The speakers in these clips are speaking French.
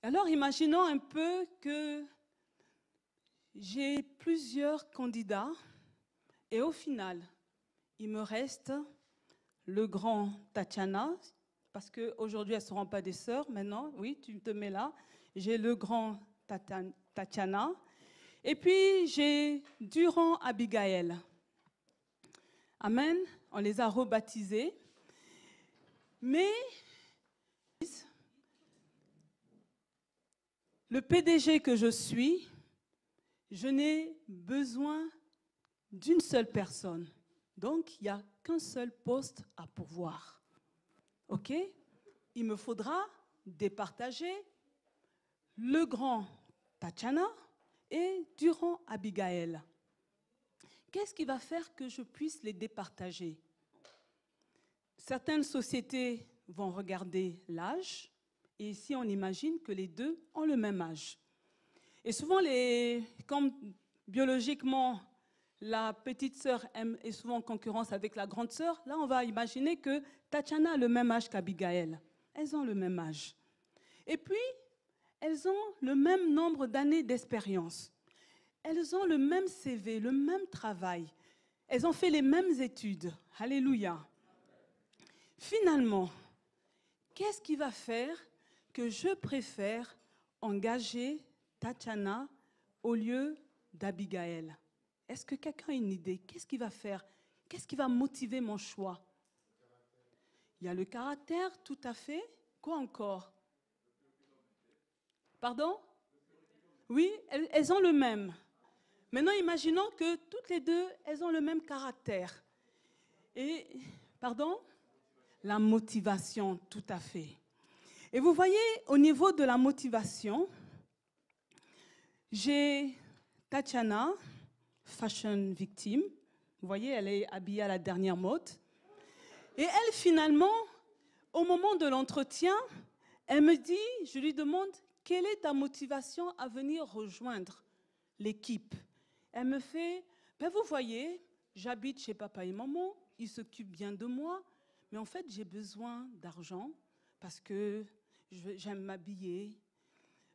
Alors, imaginons un peu que j'ai plusieurs candidats et au final, il me reste le grand Tatiana, parce qu'aujourd'hui, elles ne seront pas des sœurs maintenant. Oui, tu te mets là. J'ai le grand Tatiana. Et puis, j'ai Durand Abigail. Amen. On les a rebaptisés. Mais le PDG que je suis, je n'ai besoin d'une seule personne. Donc, il n'y a qu'un seul poste à pourvoir. OK? Il me faudra départager le grand Tatiana et Durand Abigail. Qu'est-ce qui va faire que je puisse les départager? Certaines sociétés vont regarder l'âge, et ici on imagine que les deux ont le même âge. Et souvent, comme biologiquement, la petite sœur est souvent en concurrence avec la grande sœur, là on va imaginer que Tatiana a le même âge qu'Abigail. Elles ont le même âge. Et puis, elles ont le même nombre d'années d'expérience. Elles ont le même CV, le même travail. Elles ont fait les mêmes études. Alléluia. Finalement, qu'est-ce qui va faire que je préfère engager Tatiana au lieu d'Abigail? Est-ce que quelqu'un a une idée? Qu'est-ce qui va faire? Qu'est-ce qui va motiver mon choix? Il y a le caractère, tout à fait. Quoi encore? Pardon? Oui, elles ont le même. Maintenant, imaginons que toutes les deux, elles ont le même caractère. Et, pardon? La motivation, tout à fait. Et vous voyez, au niveau de la motivation, j'ai Tatiana, fashion victime. Vous voyez, elle est habillée à la dernière mode. Et elle, finalement, au moment de l'entretien, elle me dit, je lui demande, quelle est ta motivation à venir rejoindre l'équipe? Elle me fait, ben vous voyez, j'habite chez papa et maman, ils s'occupent bien de moi, mais en fait, j'ai besoin d'argent parce que j'aime m'habiller,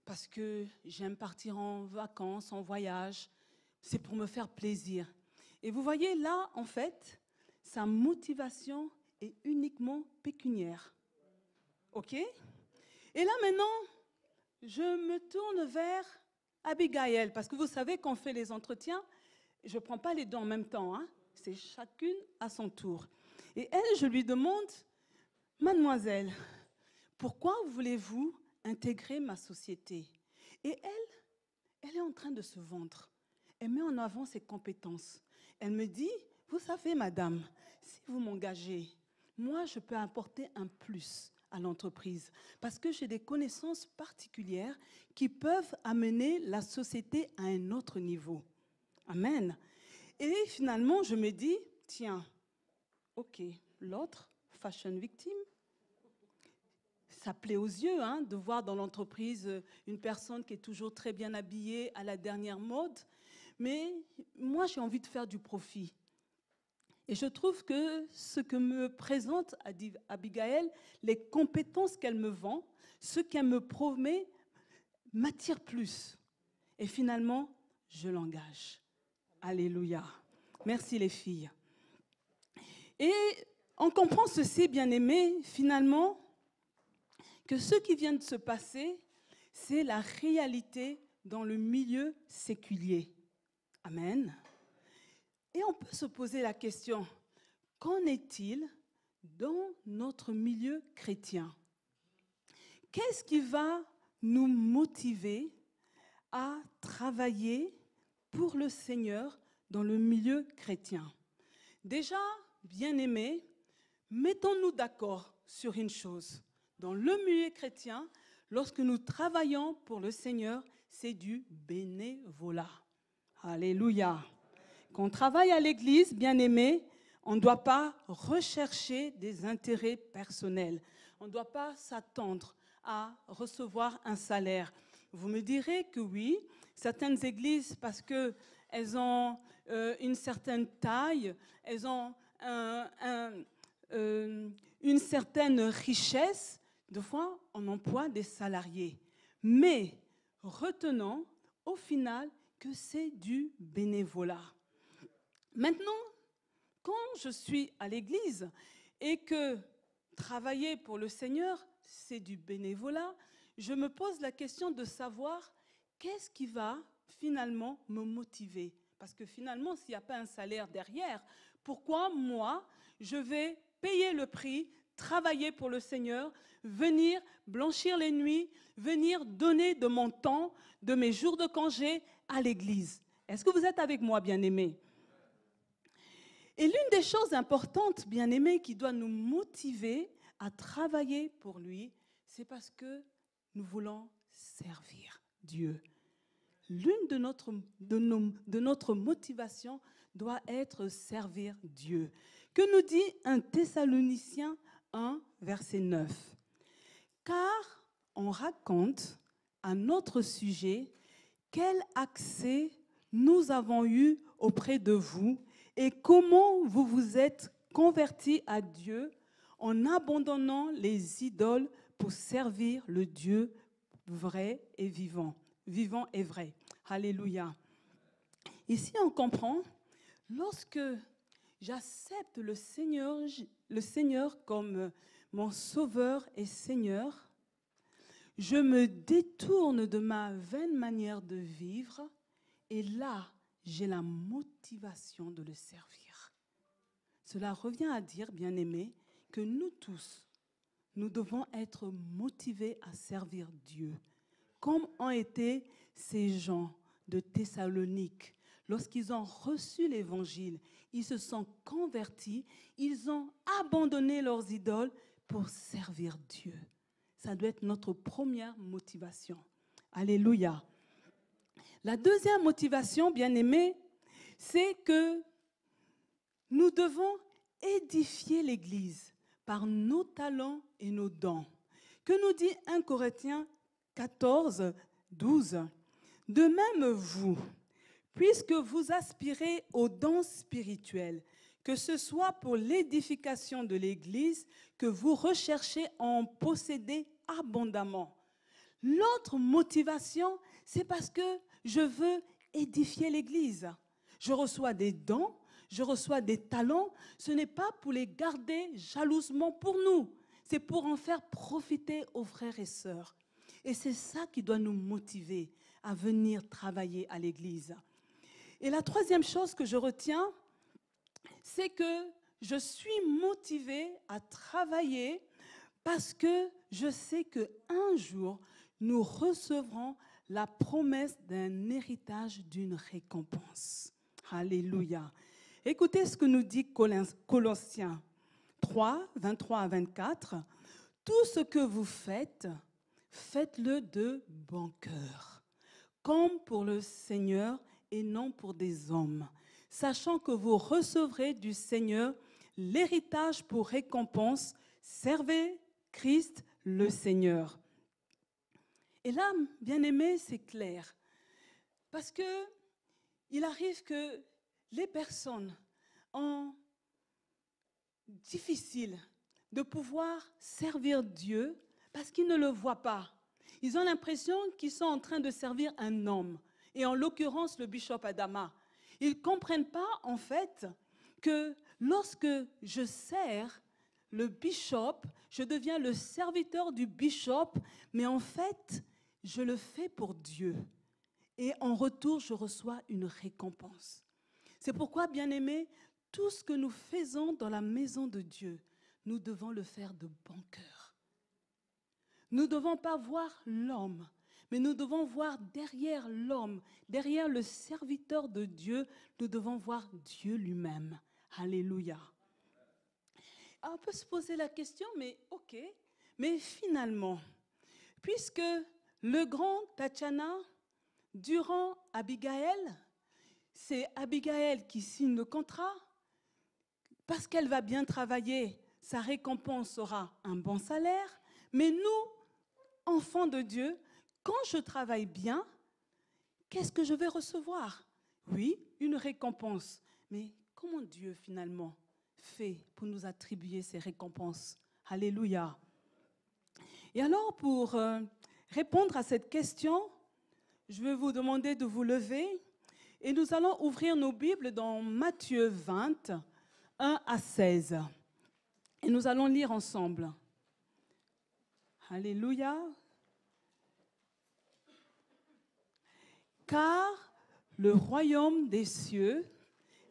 parce que j'aime partir en vacances, en voyage. C'est pour me faire plaisir. Et vous voyez, là, en fait, sa motivation est uniquement pécuniaire. OK? Et là, maintenant, je me tourne vers Abigail, parce que vous savez qu'on fait les entretiens, je ne prends pas les deux en même temps, hein, c'est chacune à son tour. Et elle, je lui demande, mademoiselle, pourquoi voulez-vous intégrer ma société? Et elle est en train de se vendre. Elle met en avant ses compétences. Elle me dit, vous savez, madame, si vous m'engagez, moi, je peux apporter un plus à l'entreprise parce que j'ai des connaissances particulières qui peuvent amener la société à un autre niveau. Amen. Et finalement, je me dis, tiens, ok, l'autre, fashion victime, ça plaît aux yeux hein, de voir dans l'entreprise une personne qui est toujours très bien habillée à la dernière mode. Mais moi, j'ai envie de faire du profit. Et je trouve que ce que me présente Abigail, les compétences qu'elle me vend, ce qu'elle me promet, m'attire plus. Et finalement, je l'engage. Alléluia. Merci les filles. Et on comprend ceci, bien-aimés, finalement, que ce qui vient de se passer, c'est la réalité dans le milieu séculier. Amen. Et on peut se poser la question, qu'en est-il dans notre milieu chrétien? Qu'est-ce qui va nous motiver à travailler pour le Seigneur dans le milieu chrétien? Déjà, bien-aimés, mettons-nous d'accord sur une chose. Dans le milieu chrétien, lorsque nous travaillons pour le Seigneur, c'est du bénévolat. Alléluia. Quand on travaille à l'église, bien-aimés, on ne doit pas rechercher des intérêts personnels. On ne doit pas s'attendre à recevoir un salaire. Vous me direz que oui, certaines églises, parce qu'elles ont une certaine taille, elles ont une certaine richesse, des fois, on emploie des salariés. mais retenant au final que c'est du bénévolat. Maintenant, quand je suis à l'église et que travailler pour le Seigneur, c'est du bénévolat, je me pose la question de savoir qu'est-ce qui va finalement me motiver. Parce que finalement, s'il n'y a pas un salaire derrière, pourquoi moi, je vais payer le prix, travailler pour le Seigneur, venir blanchir les nuits, venir donner de mon temps, de mes jours de congé à l'église? Est-ce que vous êtes avec moi, bien-aimés? Et l'une des choses importantes, bien-aimés, qui doit nous motiver à travailler pour lui, c'est parce que nous voulons servir Dieu. L'une de notre motivation doit être servir Dieu. Que nous dit 1 Thessaloniciens 1, verset 9? Car on raconte à notre sujet quel accès nous avons eu auprès de vous et comment vous vous êtes convertis à Dieu en abandonnant les idoles pour servir le Dieu vrai et vivant et vrai. Alléluia. Ici, on comprend, lorsque j'accepte le Seigneur comme mon Sauveur et Seigneur, je me détourne de ma vaine manière de vivre et là, j'ai la motivation de le servir. Cela revient à dire, bien-aimés, que nous tous, nous devons être motivés à servir Dieu, comme ont été ces gens de Thessalonique. Lorsqu'ils ont reçu l'Évangile, ils se sont convertis, ils ont abandonné leurs idoles pour servir Dieu. Ça doit être notre première motivation. Alléluia. La deuxième motivation, bien-aimés, c'est que nous devons édifier l'Église par nos talents et nos dons. Que nous dit 1 Corinthiens 14, 12 ? De même vous, puisque vous aspirez aux dons spirituels, que ce soit pour l'édification de l'Église, que vous recherchez à en posséder abondamment. L'autre motivation, c'est parce que je veux édifier l'Église. Je reçois des dons, je reçois des talents. Ce n'est pas pour les garder jalousement pour nous. C'est pour en faire profiter aux frères et sœurs. Et c'est ça qui doit nous motiver à venir travailler à l'Église. Et la troisième chose que je retiens, c'est que je suis motivée à travailler parce que je sais qu'un jour, nous recevrons la promesse d'un héritage, d'une récompense. Alléluia. Écoutez ce que nous dit Colossiens 3, 23 à 24. Tout ce que vous faites, faites-le de bon cœur, comme pour le Seigneur et non pour des hommes, sachant que vous recevrez du Seigneur l'héritage pour récompense. Servez Christ le Seigneur. Et là, bien-aimé, c'est clair. Parce que il arrive que les personnes ont difficile de pouvoir servir Dieu parce qu'ils ne le voient pas. Ils ont l'impression qu'ils sont en train de servir un homme, et en l'occurrence le bishop Adama. Ils ne comprennent pas en fait que lorsque je sers le bishop, je deviens le serviteur du bishop, mais en fait, je le fais pour Dieu. Et en retour, je reçois une récompense. C'est pourquoi, bien-aimés, tout ce que nous faisons dans la maison de Dieu, nous devons le faire de bon cœur. Nous ne devons pas voir l'homme, mais nous devons voir derrière l'homme, derrière le serviteur de Dieu, nous devons voir Dieu lui-même. Alléluia. On peut se poser la question, mais ok, mais finalement, puisque le grand Tatiana, durant Abigail, c'est Abigail qui signe le contrat, parce qu'elle va bien travailler, sa récompense sera un bon salaire, mais nous, enfants de Dieu, quand je travaille bien, qu'est-ce que je vais recevoir? Oui, une récompense, mais comment Dieu finalement fait pour nous attribuer ces récompenses? Alléluia. Et alors pour répondre à cette question, je vais vous demander de vous lever et nous allons ouvrir nos Bibles dans Matthieu 20, 1 à 16. Et nous allons lire ensemble. Alléluia. Car le royaume des cieux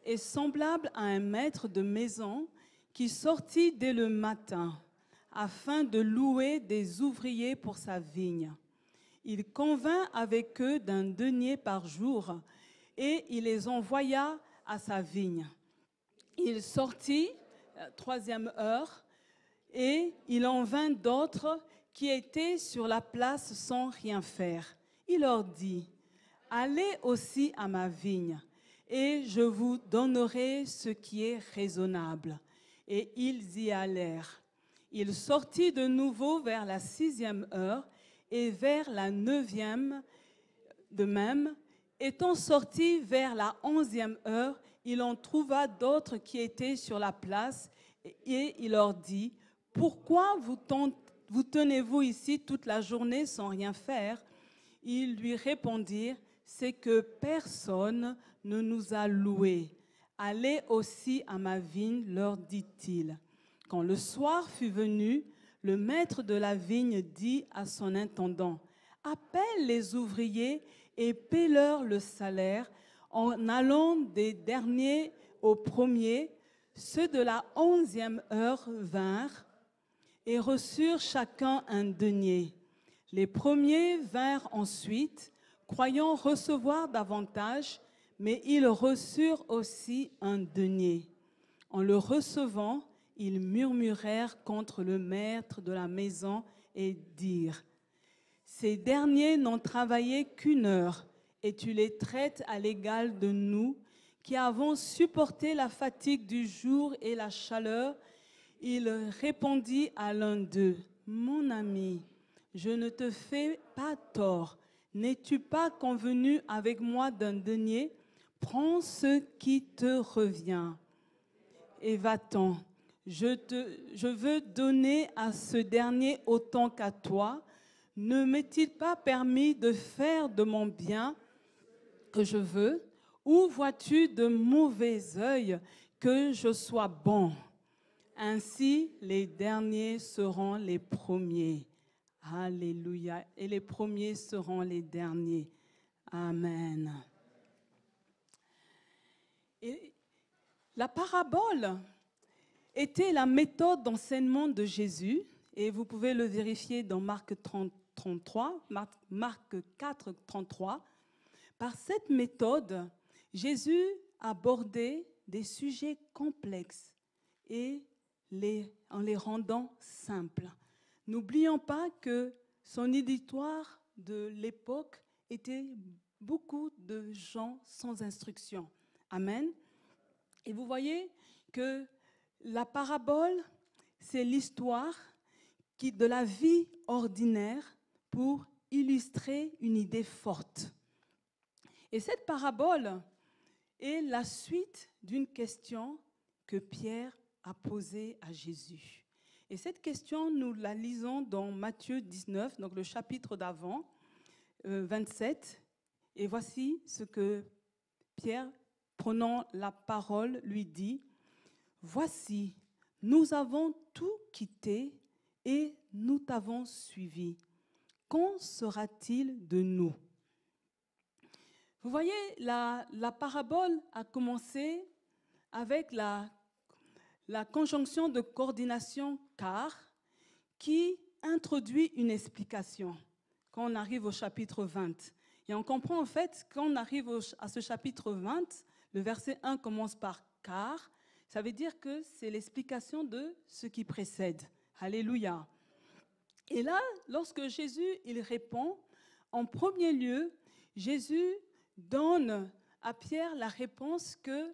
est semblable à un maître de maison qui sortit dès le matin afin de louer des ouvriers pour sa vigne. Il convint avec eux d'un denier par jour et il les envoya à sa vigne. Il sortit, 3e heure, et il en vint d'autres qui étaient sur la place sans rien faire. Il leur dit, « Allez aussi à ma vigne, et je vous donnerai ce qui est raisonnable. » Et ils y allèrent. Il sortit de nouveau vers la 6e heure, et vers la 9e de même. Étant sorti vers la 11e heure, il en trouva d'autres qui étaient sur la place, et il leur dit, « Pourquoi vous tenez-vous ici toute la journée sans rien faire ?» Ils lui répondirent, « C'est que personne ne nous a loués. Allez aussi à ma vigne, leur dit-il. » Quand le soir fut venu, le maître de la vigne dit à son intendant, « Appelle les ouvriers et paie-leur le salaire en allant des derniers aux premiers. » Ceux de la 11e heure vinrent et reçurent chacun un denier. Les premiers vinrent ensuite, croyant recevoir davantage, mais ils reçurent aussi un denier. En le recevant, ils murmurèrent contre le maître de la maison et dirent, « Ces derniers n'ont travaillé qu'1 heure, et tu les traites à l'égal de nous, qui avons supporté la fatigue du jour et la chaleur. » Il répondit à l'un d'eux, « Mon ami, je ne te fais pas tort. N'es-tu pas convenu avec moi d'un denier? Prends ce qui te revient et va-t'en. Je veux donner à ce dernier autant qu'à toi. Ne m'est-il pas permis de faire de mon bien que je veux? Ou vois-tu de mauvais œil que je sois bon? Ainsi, les derniers seront les premiers. » Alléluia. Et les premiers seront les derniers. Amen. Et la parabole était la méthode d'enseignement de Jésus. Et vous pouvez le vérifier dans Marc 4, 33. Par cette méthode, Jésus abordait des sujets complexes et en les rendant simples. N'oublions pas que son auditoire de l'époque était beaucoup de gens sans instruction. Amen. Et vous voyez que la parabole, c'est l'histoire de la vie ordinaire pour illustrer une idée forte. Et cette parabole est la suite d'une question que Pierre a posée à Jésus. Et cette question, nous la lisons dans Matthieu 19, donc le chapitre d'avant, 27. Et voici ce que Pierre, prenant la parole, lui dit. « Voici, nous avons tout quitté et nous t'avons suivi. Qu'en sera-t-il de nous ?» Vous voyez, la parabole a commencé avec la conjonction de coordination « car » qui introduit une explication quand on arrive au chapitre 20. Et on comprend en fait, quand on arrive à ce chapitre 20, le verset 1 commence par « car », ça veut dire que c'est l'explication de ce qui précède. Alléluia. Et là, lorsque Jésus il répond, en premier lieu, Jésus donne à Pierre la réponse que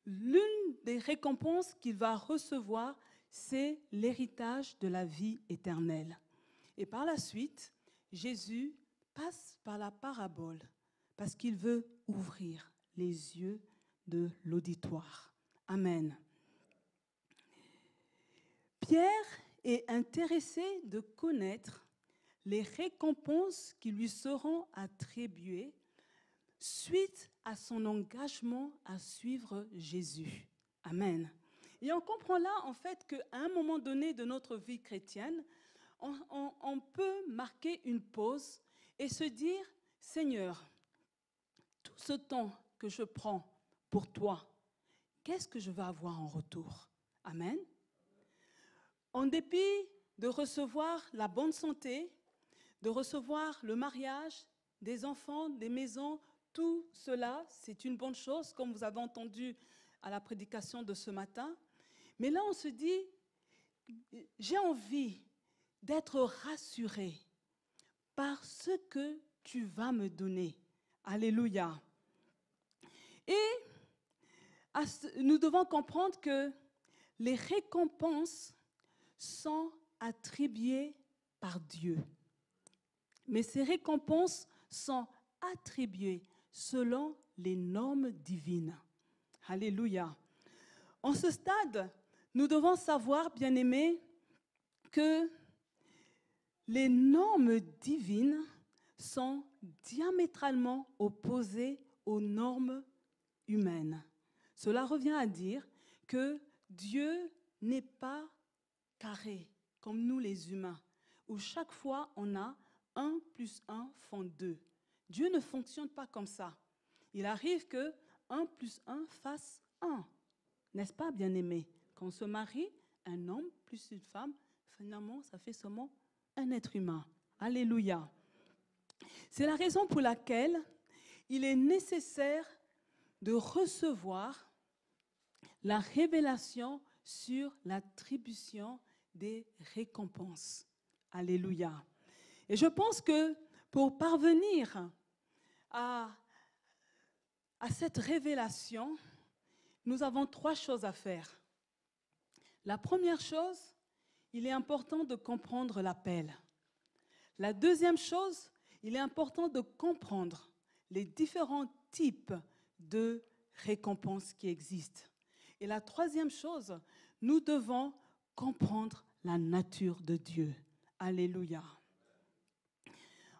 l'une des récompenses qu'il va recevoir, c'est l'héritage de la vie éternelle. Et par la suite, Jésus passe par la parabole parce qu'il veut ouvrir les yeux de l'auditoire. Amen. Pierre est intéressé de connaître les récompenses qui lui seront attribuées suite à son engagement à suivre Jésus. Amen. Et on comprend là, en fait, qu'à un moment donné de notre vie chrétienne, on peut marquer une pause et se dire, Seigneur, tout ce temps que je prends pour toi, qu'est-ce que je vais avoir en retour? Amen. En dépit de recevoir la bonne santé, de recevoir le mariage, des enfants, des maisons, tout cela, c'est une bonne chose, comme vous avez entendu à la prédication de ce matin. Mais là, on se dit, j'ai envie d'être rassuré par ce que tu vas me donner. Alléluia. Et nous devons comprendre que les récompenses sont attribuées par Dieu. Mais ces récompenses sont attribuées selon les normes divines. Alléluia. En ce stade, nous devons savoir, bien-aimés, que les normes divines sont diamétralement opposées aux normes humaines. Cela revient à dire que Dieu n'est pas carré comme nous les humains, où chaque fois on a 1 plus 1 font 2. Dieu ne fonctionne pas comme ça. Il arrive que 1 plus 1 fasse 1. N'est-ce pas, bien-aimé? Quand on se marie, un homme plus une femme, finalement, ça fait seulement un être humain. Alléluia. C'est la raison pour laquelle il est nécessaire de recevoir la révélation sur l'attribution des récompenses. Alléluia. Et je pense que pour parvenir à cette révélation, nous avons 3 choses à faire. La première chose, il est important de comprendre l'appel. La deuxième chose, il est important de comprendre les différents types de récompenses qui existent. Et la troisième chose, nous devons comprendre la nature de Dieu. Alléluia.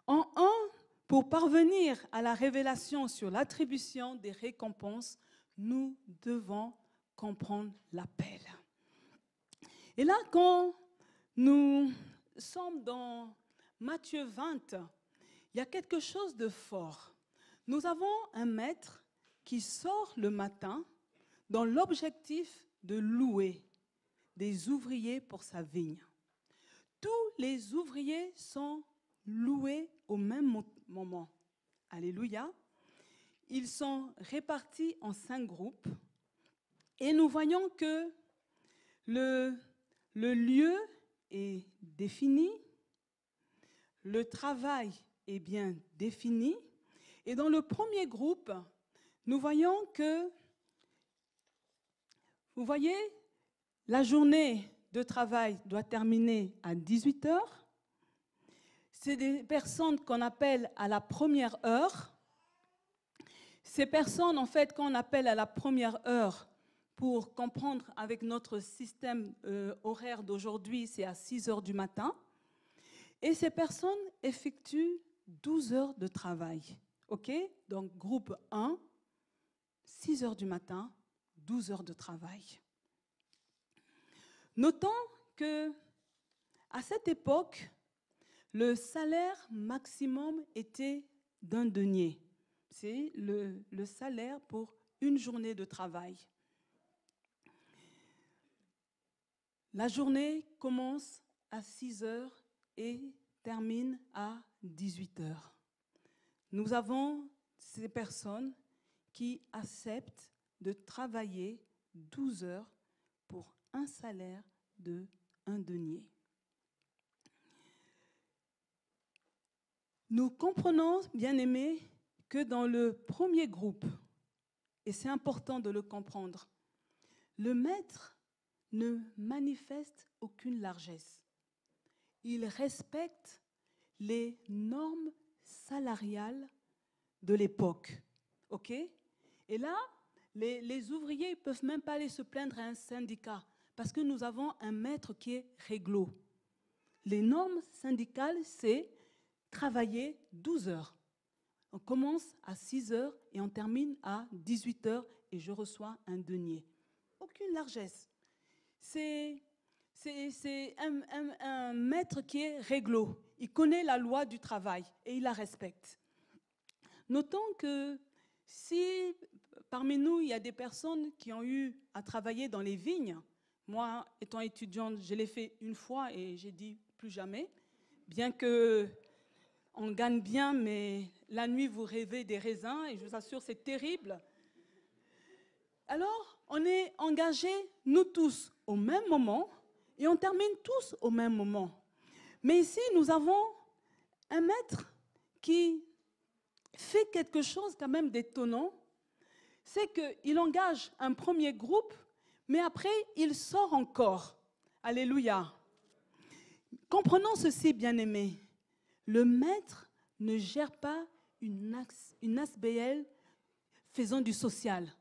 En un, pour parvenir à la révélation sur l'attribution des récompenses, nous devons comprendre l'appel. Et là, quand nous sommes dans Matthieu 20, il y a quelque chose de fort. Nous avons un maître qui sort le matin dans l'objectif de louer des ouvriers pour sa vigne. Tous les ouvriers sont loués au même moment. Alléluia. Ils sont répartis en 5 groupes et nous voyons que le lieu est défini, le travail est bien défini et dans le premier groupe, nous voyons que, vous voyez, la journée de travail doit terminer à 18 heures. C'est des personnes qu'on appelle à la première heure. Ces personnes, en fait, qu'on appelle à la première heure, pour comprendre avec notre système horaire d'aujourd'hui, c'est à 6 heures du matin. Et ces personnes effectuent 12 heures de travail. OK? Donc, groupe 1, 6 heures du matin, 12 heures de travail. Notons que, à cette époque, le salaire maximum était d'1 denier. C'est le salaire pour une journée de travail. La journée commence à 6 heures et termine à 18 heures. Nous avons ces personnes qui acceptent de travailler 12 heures pour un salaire de 1 denier. Nous comprenons, bien-aimés, que dans le premier groupe, et c'est important de le comprendre, le maître ne manifeste aucune largesse. Il respecte les normes salariales de l'époque. OK? Et là, les ouvriers ne peuvent même pas aller se plaindre à un syndicat parce que nous avons un maître qui est réglo. Les normes syndicales, c'est travailler 12 heures. On commence à 6 heures et on termine à 18 heures et je reçois un denier. Aucune largesse. C'est un maître qui est réglo. Il connaît la loi du travail et il la respecte. Notons que si parmi nous, il y a des personnes qui ont eu à travailler dans les vignes, moi, étant étudiante, je l'ai fait une fois et j'ai dit plus jamais, bien que on gagne bien, mais la nuit, vous rêvez des raisins et je vous assure, c'est terrible. Alors, on est engagés, nous tous, au même moment et on termine tous au même moment. Mais ici, nous avons un maître qui fait quelque chose quand même d'étonnant. C'est qu'il engage un premier groupe, mais après, il sort encore. Alléluia. Comprenons ceci, bien-aimés. Le maître ne gère pas une ASBL faisant du social.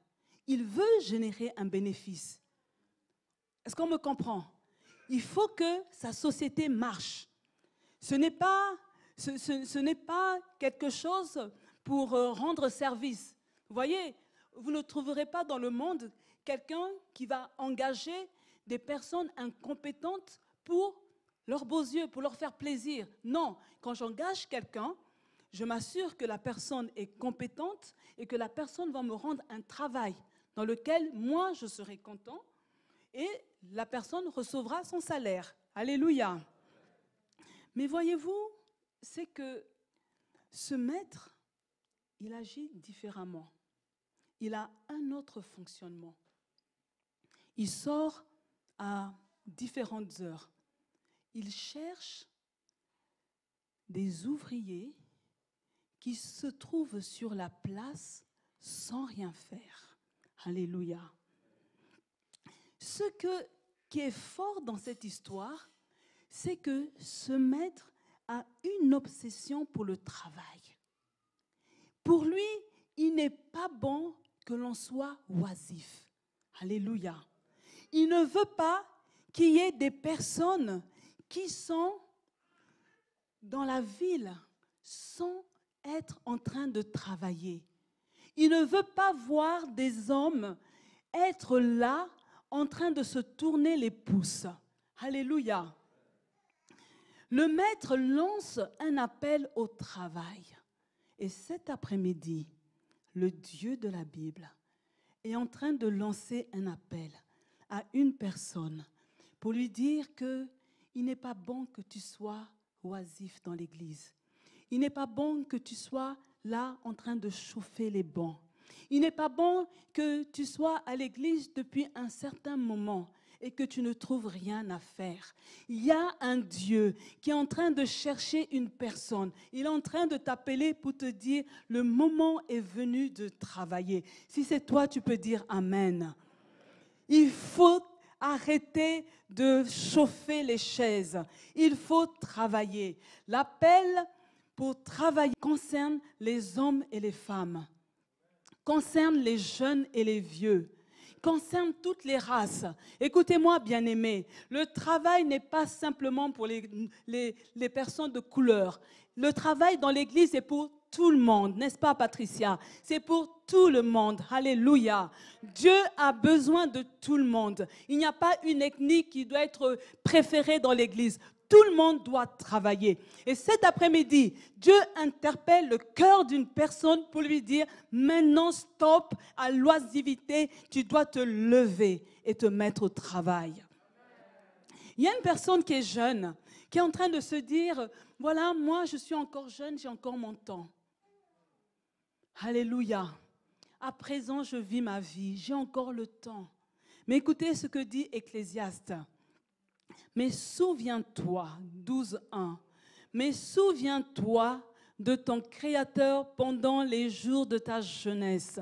Il veut générer un bénéfice. Est-ce qu'on me comprend? Il faut que sa société marche. Ce n'est pas quelque chose pour rendre service. Vous voyez, vous ne trouverez pas dans le monde quelqu'un qui va engager des personnes incompétentes pour leurs beaux yeux, pour leur faire plaisir. Non, quand j'engage quelqu'un, je m'assure que la personne est compétente et que la personne va me rendre un travail dans lequel moi je serai content et la personne recevra son salaire. Alléluia. Mais voyez-vous, c'est que ce maître, il agit différemment. Il a un autre fonctionnement. Il sort à différentes heures. Il cherche des ouvriers qui se trouvent sur la place sans rien faire. Alléluia. Ce qui est fort dans cette histoire, c'est que ce maître a une obsession pour le travail. Pour lui, il n'est pas bon que l'on soit oisif. Alléluia. Il ne veut pas qu'il y ait des personnes qui sont dans la ville sans être en train de travailler. Il ne veut pas voir des hommes être là en train de se tourner les pouces. Alléluia. Le maître lance un appel au travail. Et cet après-midi, le Dieu de la Bible est en train de lancer un appel à une personne pour lui dire qu'il n'est pas bon que tu sois oisif dans l'église. Il n'est pas bon que tu sois là en train de chauffer les bancs. Il n'est pas bon que tu sois à l'église depuis un certain moment et que tu ne trouves rien à faire. Il y a un Dieu qui est en train de chercher une personne. Il est en train de t'appeler pour te dire, le moment est venu de travailler. Si c'est toi, tu peux dire Amen. Il faut arrêter de chauffer les chaises. Il faut travailler. L'appel pour travailler concerne les hommes et les femmes, concerne les jeunes et les vieux, concerne toutes les races. Écoutez-moi, bien-aimés, le travail n'est pas simplement pour les personnes de couleur. Le travail dans l'église est pour tout le monde, n'est-ce pas, Patricia? C'est pour tout le monde. Alléluia. Dieu a besoin de tout le monde. Il n'y a pas une ethnie qui doit être préférée dans l'église. Tout le monde doit travailler. Et cet après-midi, Dieu interpelle le cœur d'une personne pour lui dire, maintenant stop à l'oisiveté, tu dois te lever et te mettre au travail. Il y a une personne qui est jeune, qui est en train de se dire, voilà, moi je suis encore jeune, j'ai encore mon temps. Alléluia. À présent, je vis ma vie, j'ai encore le temps. Mais écoutez ce que dit Ecclésiaste. Mais souviens-toi, 12:1, mais souviens-toi de ton Créateur pendant les jours de ta jeunesse,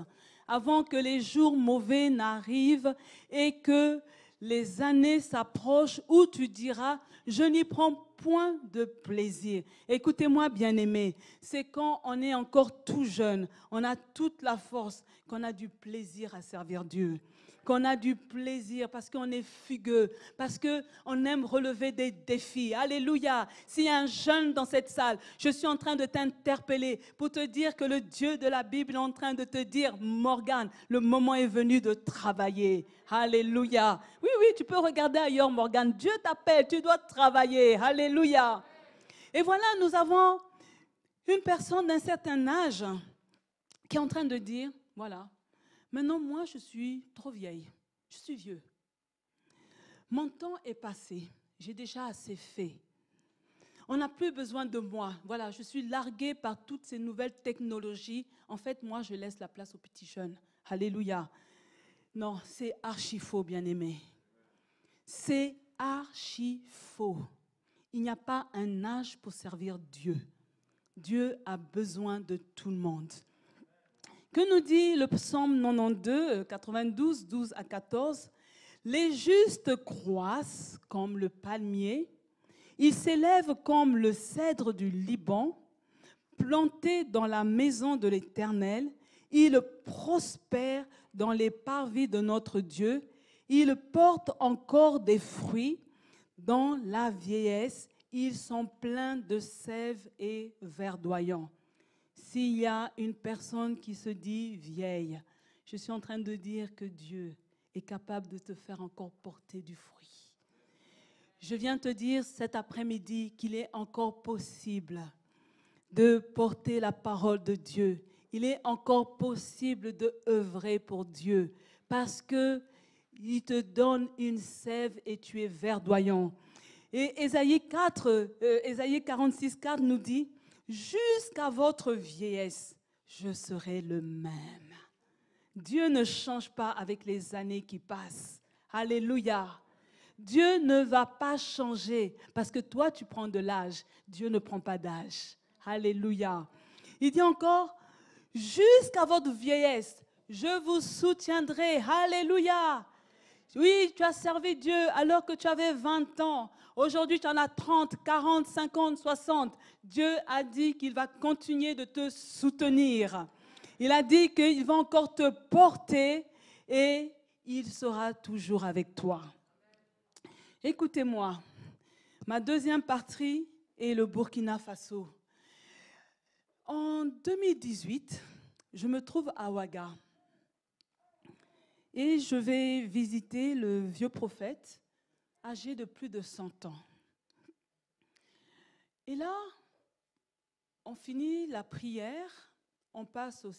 avant que les jours mauvais n'arrivent et que les années s'approchent où tu diras, je n'y prends point de plaisir. Écoutez-moi, bien-aimés, c'est quand on est encore tout jeune, on a toute la force, qu'on a du plaisir à servir Dieu. qu'on a du plaisir, parce qu'on est fugueux, parce qu'on aime relever des défis. Alléluia. S'il y a un jeune dans cette salle, je suis en train de t'interpeller pour te dire que le Dieu de la Bible est en train de te dire, Morgane, le moment est venu de travailler. Alléluia. Oui, oui, tu peux regarder ailleurs, Morgane. Dieu t'appelle, tu dois travailler. Alléluia. Et voilà, nous avons une personne d'un certain âge qui est en train de dire, voilà, maintenant moi je suis trop vieille, je suis vieux. Mon temps est passé, j'ai déjà assez fait. On n'a plus besoin de moi. Voilà, je suis larguée par toutes ces nouvelles technologies. En fait, moi, je laisse la place aux petits jeunes. Alléluia. Non, c'est archi faux, bien-aimé. C'est archi faux. Il n'y a pas un âge pour servir Dieu. Dieu a besoin de tout le monde. Que nous dit le psaume 92, 92, 12 à 14 ? Les justes croissent comme le palmier, ils s'élèvent comme le cèdre du Liban, plantés dans la maison de l'Éternel, ils prospèrent dans les parvis de notre Dieu, ils portent encore des fruits dans la vieillesse, ils sont pleins de sève et verdoyants. S'il y a une personne qui se dit vieille, je suis en train de dire que Dieu est capable de te faire encore porter du fruit. Je viens te dire cet après-midi qu'il est encore possible de porter la parole de Dieu. Il est encore possible de œuvrer pour Dieu parce qu'il te donne une sève et tu es verdoyant. Et Ésaïe 46, 4 nous dit « Jusqu'à votre vieillesse, je serai le même. » Dieu ne change pas avec les années qui passent. Alléluia. Dieu ne va pas changer parce que toi, tu prends de l'âge. Dieu ne prend pas d'âge. Alléluia. Il dit encore « Jusqu'à votre vieillesse, je vous soutiendrai. » Alléluia. Oui, tu as servi Dieu alors que tu avais 20 ans. Aujourd'hui, tu en as 30, 40, 50, 60. Dieu a dit qu'il va continuer de te soutenir. Il a dit qu'il va encore te porter et il sera toujours avec toi. Écoutez-moi, ma deuxième partie est le Burkina Faso. En 2018, je me trouve à Ouaga. Et je vais visiter le vieux prophète, âgé de plus de 100 ans. Et là, on finit la prière, on passe aux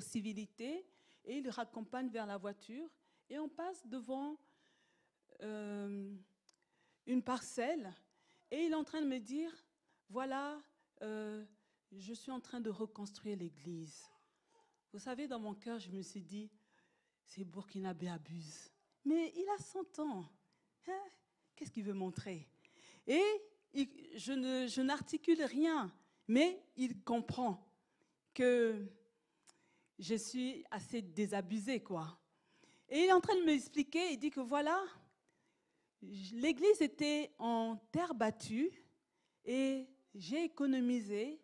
civilités, et il raccompagne vers la voiture, et on passe devant une parcelle, et il est en train de me dire, voilà, je suis en train de reconstruire l'église. Vous savez, dans mon cœur, je me suis dit, ces Burkinabés abusent. Mais il a 100 ans. Hein? Qu'est-ce qu'il veut montrer? Et je n'articule rien, mais il comprend que je suis assez désabusée, quoi. Et il est en train de m'expliquer, il dit que voilà, l'église était en terre battue et j'ai économisé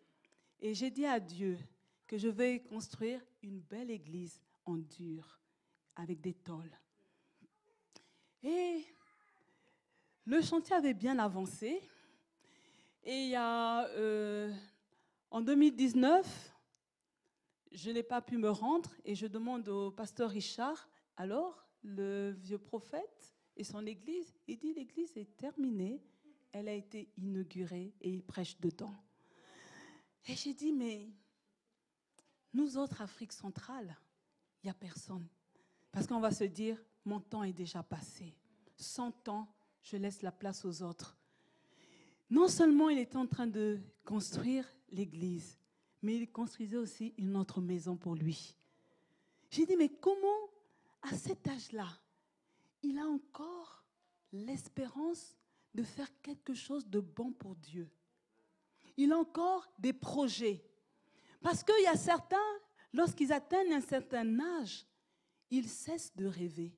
et j'ai dit à Dieu que je vais construire une belle église en dur, avec des tôles. Et le chantier avait bien avancé. Et il y a, en 2019, je n'ai pas pu me rendre et je demande au pasteur Richard, alors, le vieux prophète et son église, il dit l'église est terminée, elle a été inaugurée et il prêche dedans. Et j'ai dit, mais nous autres, Afrique centrale, il n'y a personne. Parce qu'on va se dire, mon temps est déjà passé. 100 ans, je laisse la place aux autres. Non seulement il était en train de construire l'église, mais il construisait aussi une autre maison pour lui. J'ai dit, mais comment, à cet âge-là, il a encore l'espérance de faire quelque chose de bon pour Dieu? Il a encore des projets. Parce qu'il y a certains, lorsqu'ils atteignent un certain âge, ils cessent de rêver.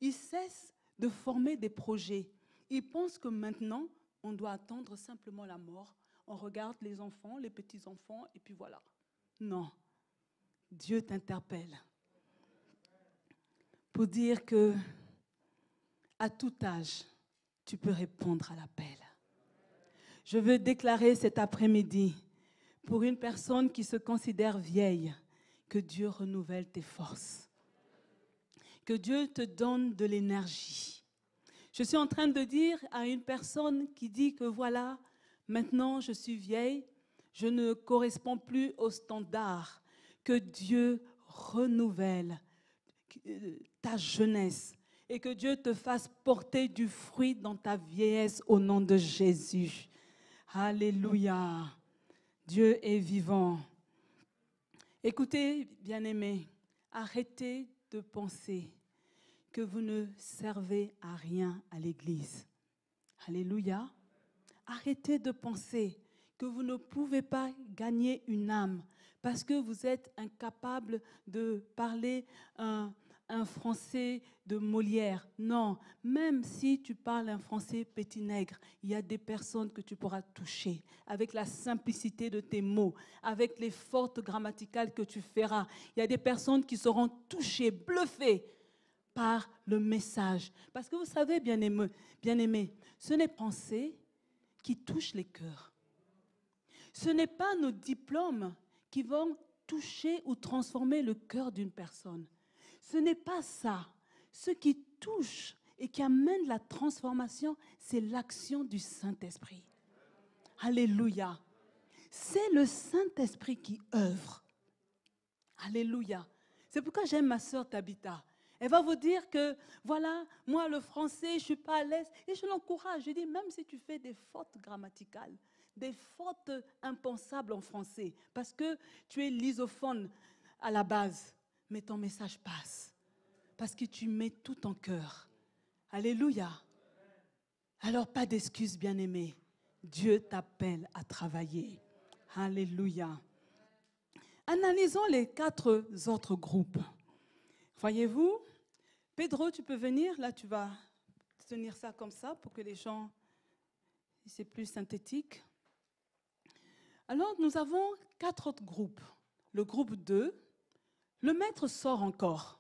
Ils cessent de former des projets. Ils pensent que maintenant, on doit attendre simplement la mort. On regarde les enfants, les petits-enfants, et puis voilà. Non. Dieu t'interpelle. pour dire que à tout âge, tu peux répondre à l'appel. Je veux déclarer cet après-midi, pour une personne qui se considère vieille, que Dieu renouvelle tes forces. Que Dieu te donne de l'énergie. Je suis en train de dire à une personne qui dit que voilà, maintenant je suis vieille, je ne corresponds plus aux standards, que Dieu renouvelle ta jeunesse et que Dieu te fasse porter du fruit dans ta vieillesse au nom de Jésus. Alléluia. Dieu est vivant. Écoutez, bien-aimés, arrêtez de penser que vous ne servez à rien à l'Église. Alléluia. Arrêtez de penser que vous ne pouvez pas gagner une âme parce que vous êtes incapable de parler un français de Molière. Non, même si tu parles un français petit nègre, il y a des personnes que tu pourras toucher avec la simplicité de tes mots, avec les fautes grammaticales que tu feras. Il y a des personnes qui seront touchées, bluffées par le message. Parce que vous savez, bien-aimés, ce n'est pensée qui touche les cœurs. Ce n'est pas nos diplômes qui vont toucher ou transformer le cœur d'une personne. Ce n'est pas ça. Ce qui touche et qui amène la transformation, c'est l'action du Saint-Esprit. Alléluia. C'est le Saint-Esprit qui œuvre. Alléluia. C'est pourquoi j'aime ma sœur Tabitha. Elle va vous dire que, voilà, moi le français, je ne suis pas à l'aise. Et je l'encourage. Je dis, même si tu fais des fautes grammaticales, des fautes impensables en français, parce que tu es lusophone à la base, mais ton message passe. Parce que tu mets tout ton cœur. Alléluia. Alors, pas d'excuses, bien-aimés. Dieu t'appelle à travailler. Alléluia. Analysons les 4 autres groupes. Voyez-vous, Pedro, tu peux venir. Là, tu vas tenir ça comme ça pour que les gens, c'est plus synthétique. Alors, nous avons 4 autres groupes. Le groupe 2, le maître sort encore.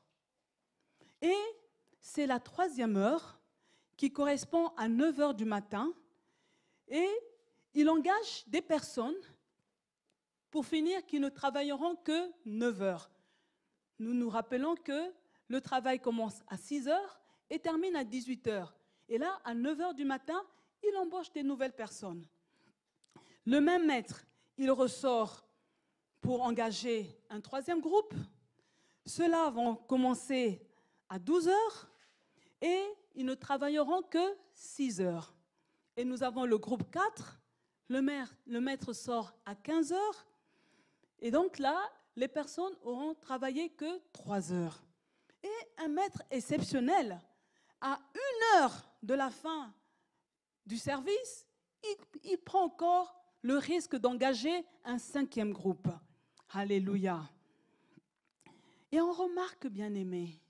Et c'est la 3e heure qui correspond à 9 heures du matin. Et il engage des personnes pour finir qui ne travailleront que 9 heures. Nous nous rappelons que le travail commence à 6 heures et termine à 18 heures. Et là, à 9 heures du matin, il embauche des nouvelles personnes. Le même maître, il ressort pour engager un 3e groupe. Ceux-là vont commencer à 12 heures et ils ne travailleront que 6 heures. Et nous avons le groupe 4, le maître sort à 15 heures. Et donc là, les personnes auront travaillé que 3 heures. Et un maître exceptionnel, à 1 heure de la fin du service, il prend encore le risque d'engager un 5e groupe. Alléluia. Et on remarque, bien-aimés,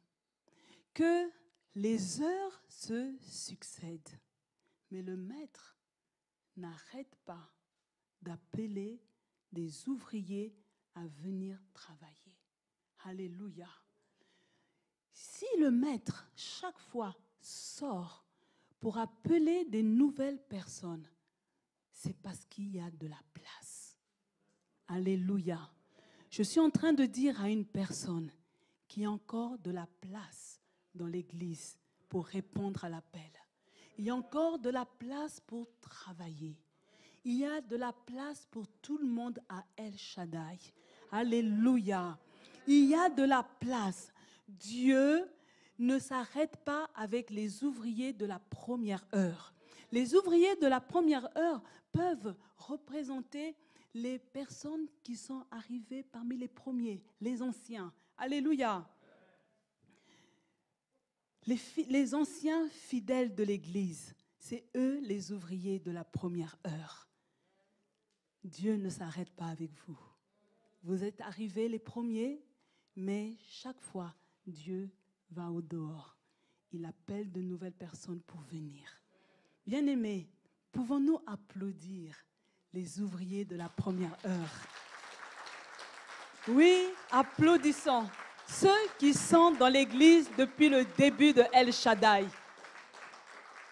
que les heures se succèdent. Mais le maître n'arrête pas d'appeler des ouvriers à venir travailler. Alléluia. Si le maître, chaque fois, sort pour appeler des nouvelles personnes, c'est parce qu'il y a de la place. Alléluia. Je suis en train de dire à une personne qu'il y a encore de la place dans l'Église pour répondre à l'appel. Il y a encore de la place pour travailler. Il y a de la place pour tout le monde à El Shaddai. Alléluia. Il y a de la place. Dieu ne s'arrête pas avec les ouvriers de la première heure. Les ouvriers de la première heure peuvent représenter les personnes qui sont arrivées parmi les premiers, les anciens. Alléluia. Les anciens fidèles de l'Église, c'est eux les ouvriers de la première heure. Dieu ne s'arrête pas avec vous. Vous êtes arrivés les premiers, mais chaque fois, Dieu va au dehors. Il appelle de nouvelles personnes pour venir. Bien-aimés, pouvons-nous applaudir les ouvriers de la première heure? Oui, applaudissons. Ceux qui sont dans l'église depuis le début de El Shaddai.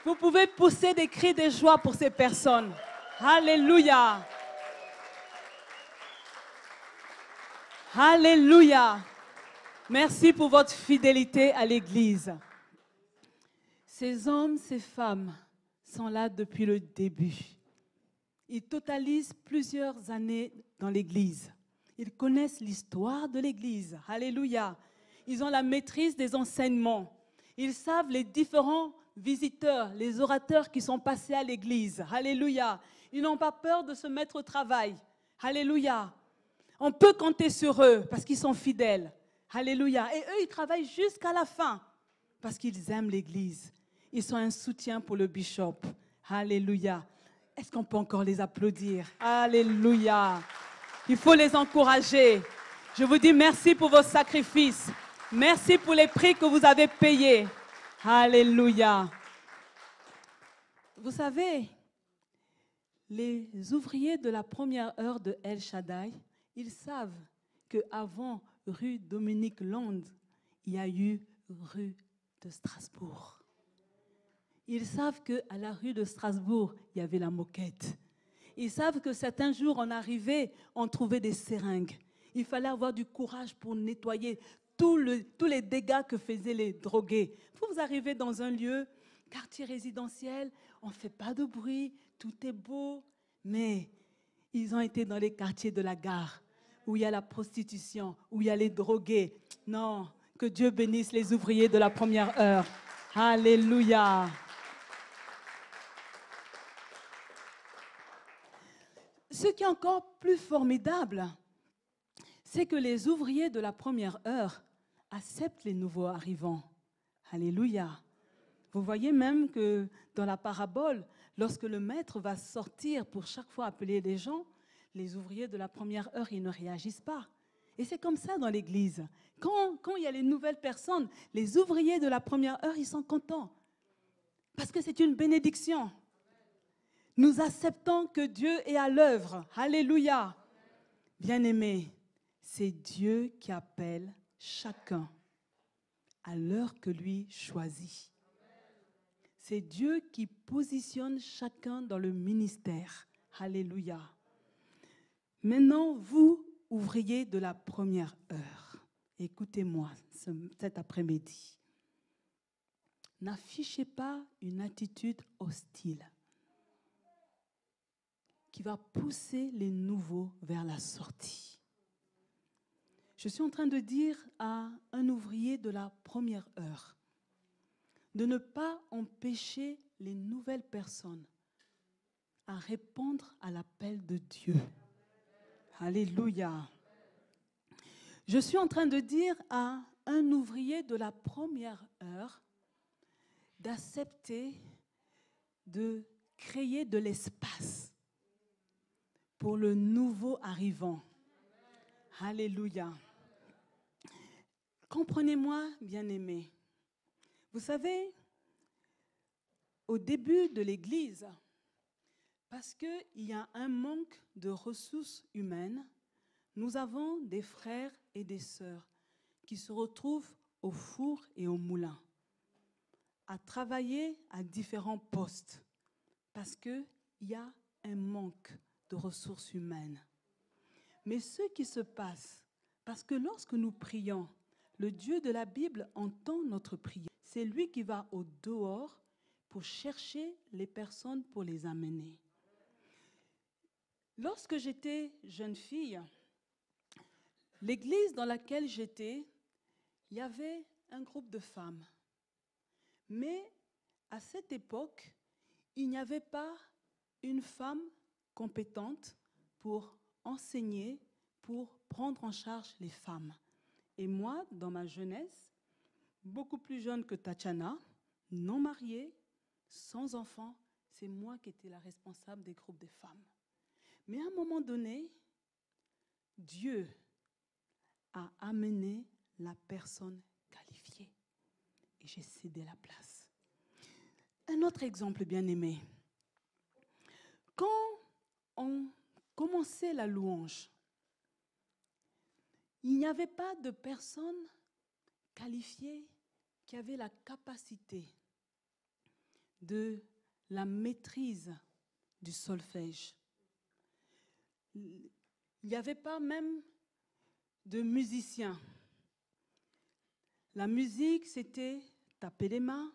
Vous pouvez pousser des cris de joie pour ces personnes. Alléluia. Alléluia. Merci pour votre fidélité à l'église. Ces hommes, ces femmes sont là depuis le début. Ils totalisent plusieurs années dans l'église. Ils connaissent l'histoire de l'église. Alléluia. Ils ont la maîtrise des enseignements. Ils savent les différents visiteurs, les orateurs qui sont passés à l'église. Alléluia. Ils n'ont pas peur de se mettre au travail. Alléluia. On peut compter sur eux parce qu'ils sont fidèles. Alléluia. Et eux, ils travaillent jusqu'à la fin parce qu'ils aiment l'église. Ils sont un soutien pour le bishop. Alléluia. Est-ce qu'on peut encore les applaudir? Alléluia. Il faut les encourager. Je vous dis merci pour vos sacrifices. Merci pour les prix que vous avez payés. Alléluia. Vous savez, les ouvriers de la première heure de El Shaddai, ils savent qu'avant rue Dominique Land, il y a eu rue de Strasbourg. Ils savent qu'à la rue de Strasbourg, il y avait la moquette. Ils savent que certains jours, on arrivait, on trouvait des seringues. Il fallait avoir du courage pour nettoyer tous les dégâts que faisaient les drogués. Vous arrivez dans un lieu, quartier résidentiel, on ne fait pas de bruit, tout est beau, mais ils ont été dans les quartiers de la gare, où il y a la prostitution, où il y a les drogués. Non, que Dieu bénisse les ouvriers de la première heure. Alléluia. Ce qui est encore plus formidable, c'est que les ouvriers de la première heure acceptent les nouveaux arrivants. Alléluia. Vous voyez même que dans la parabole, lorsque le maître va sortir pour chaque fois appeler les gens, les ouvriers de la première heure, ils ne réagissent pas. Et c'est comme ça dans l'église. Quand il y a les nouvelles personnes, les ouvriers de la première heure, ils sont contents. Parce que c'est une bénédiction. Nous acceptons que Dieu est à l'œuvre. Alléluia. Bien-aimés, c'est Dieu qui appelle chacun à l'heure que lui choisit. C'est Dieu qui positionne chacun dans le ministère. Alléluia. Maintenant, vous, ouvriers de la première heure, écoutez-moi cet après-midi. N'affichez pas une attitude hostile qui va pousser les nouveaux vers la sortie. Je suis en train de dire à un ouvrier de la première heure de ne pas empêcher les nouvelles personnes à répondre à l'appel de Dieu. Alléluia. Je suis en train de dire à un ouvrier de la première heure d'accepter de créer de l'espace pour le nouveau arrivant. Alléluia. Comprenez-moi, bien-aimés. Vous savez, au début de l'Église, parce qu'il y a un manque de ressources humaines, nous avons des frères et des sœurs qui se retrouvent au four et au moulin, à travailler à différents postes, parce qu'il y a un manque de ressources humaines. Mais ce qui se passe, parce que lorsque nous prions, le Dieu de la Bible entend notre prière. C'est lui qui va au dehors pour chercher les personnes pour les amener. Lorsque j'étais jeune fille, l'église dans laquelle j'étais, il y avait un groupe de femmes. Mais à cette époque, il n'y avait pas une femme compétente pour enseigner, pour prendre en charge les femmes. Et moi, dans ma jeunesse, beaucoup plus jeune que Tatiana, non mariée, sans enfant, c'est moi qui étais la responsable des groupes de femmes. Mais à un moment donné, Dieu a amené la personne qualifiée. Et j'ai cédé la place. Un autre exemple bien-aimé. Quand on commençait la louange, il n'y avait pas de personne qualifiés qui avaient la capacité de la maîtrise du solfège. Il n'y avait pas même de musiciens. La musique, c'était taper les mains.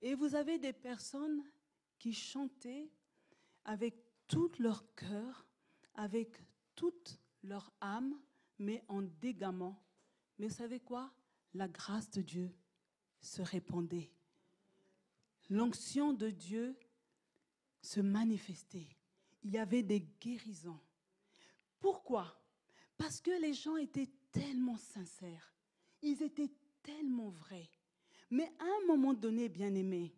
Et vous avez des personnes qui chantaient avec tout leur cœur, avec toute leur âme, mais en dégamant. Mais vous savez quoi? La grâce de Dieu se répandait. L'onction de Dieu se manifestait. Il y avait des guérisons. Pourquoi? Parce que les gens étaient tellement sincères. Ils étaient tellement vrais. Mais à un moment donné, bien-aimés,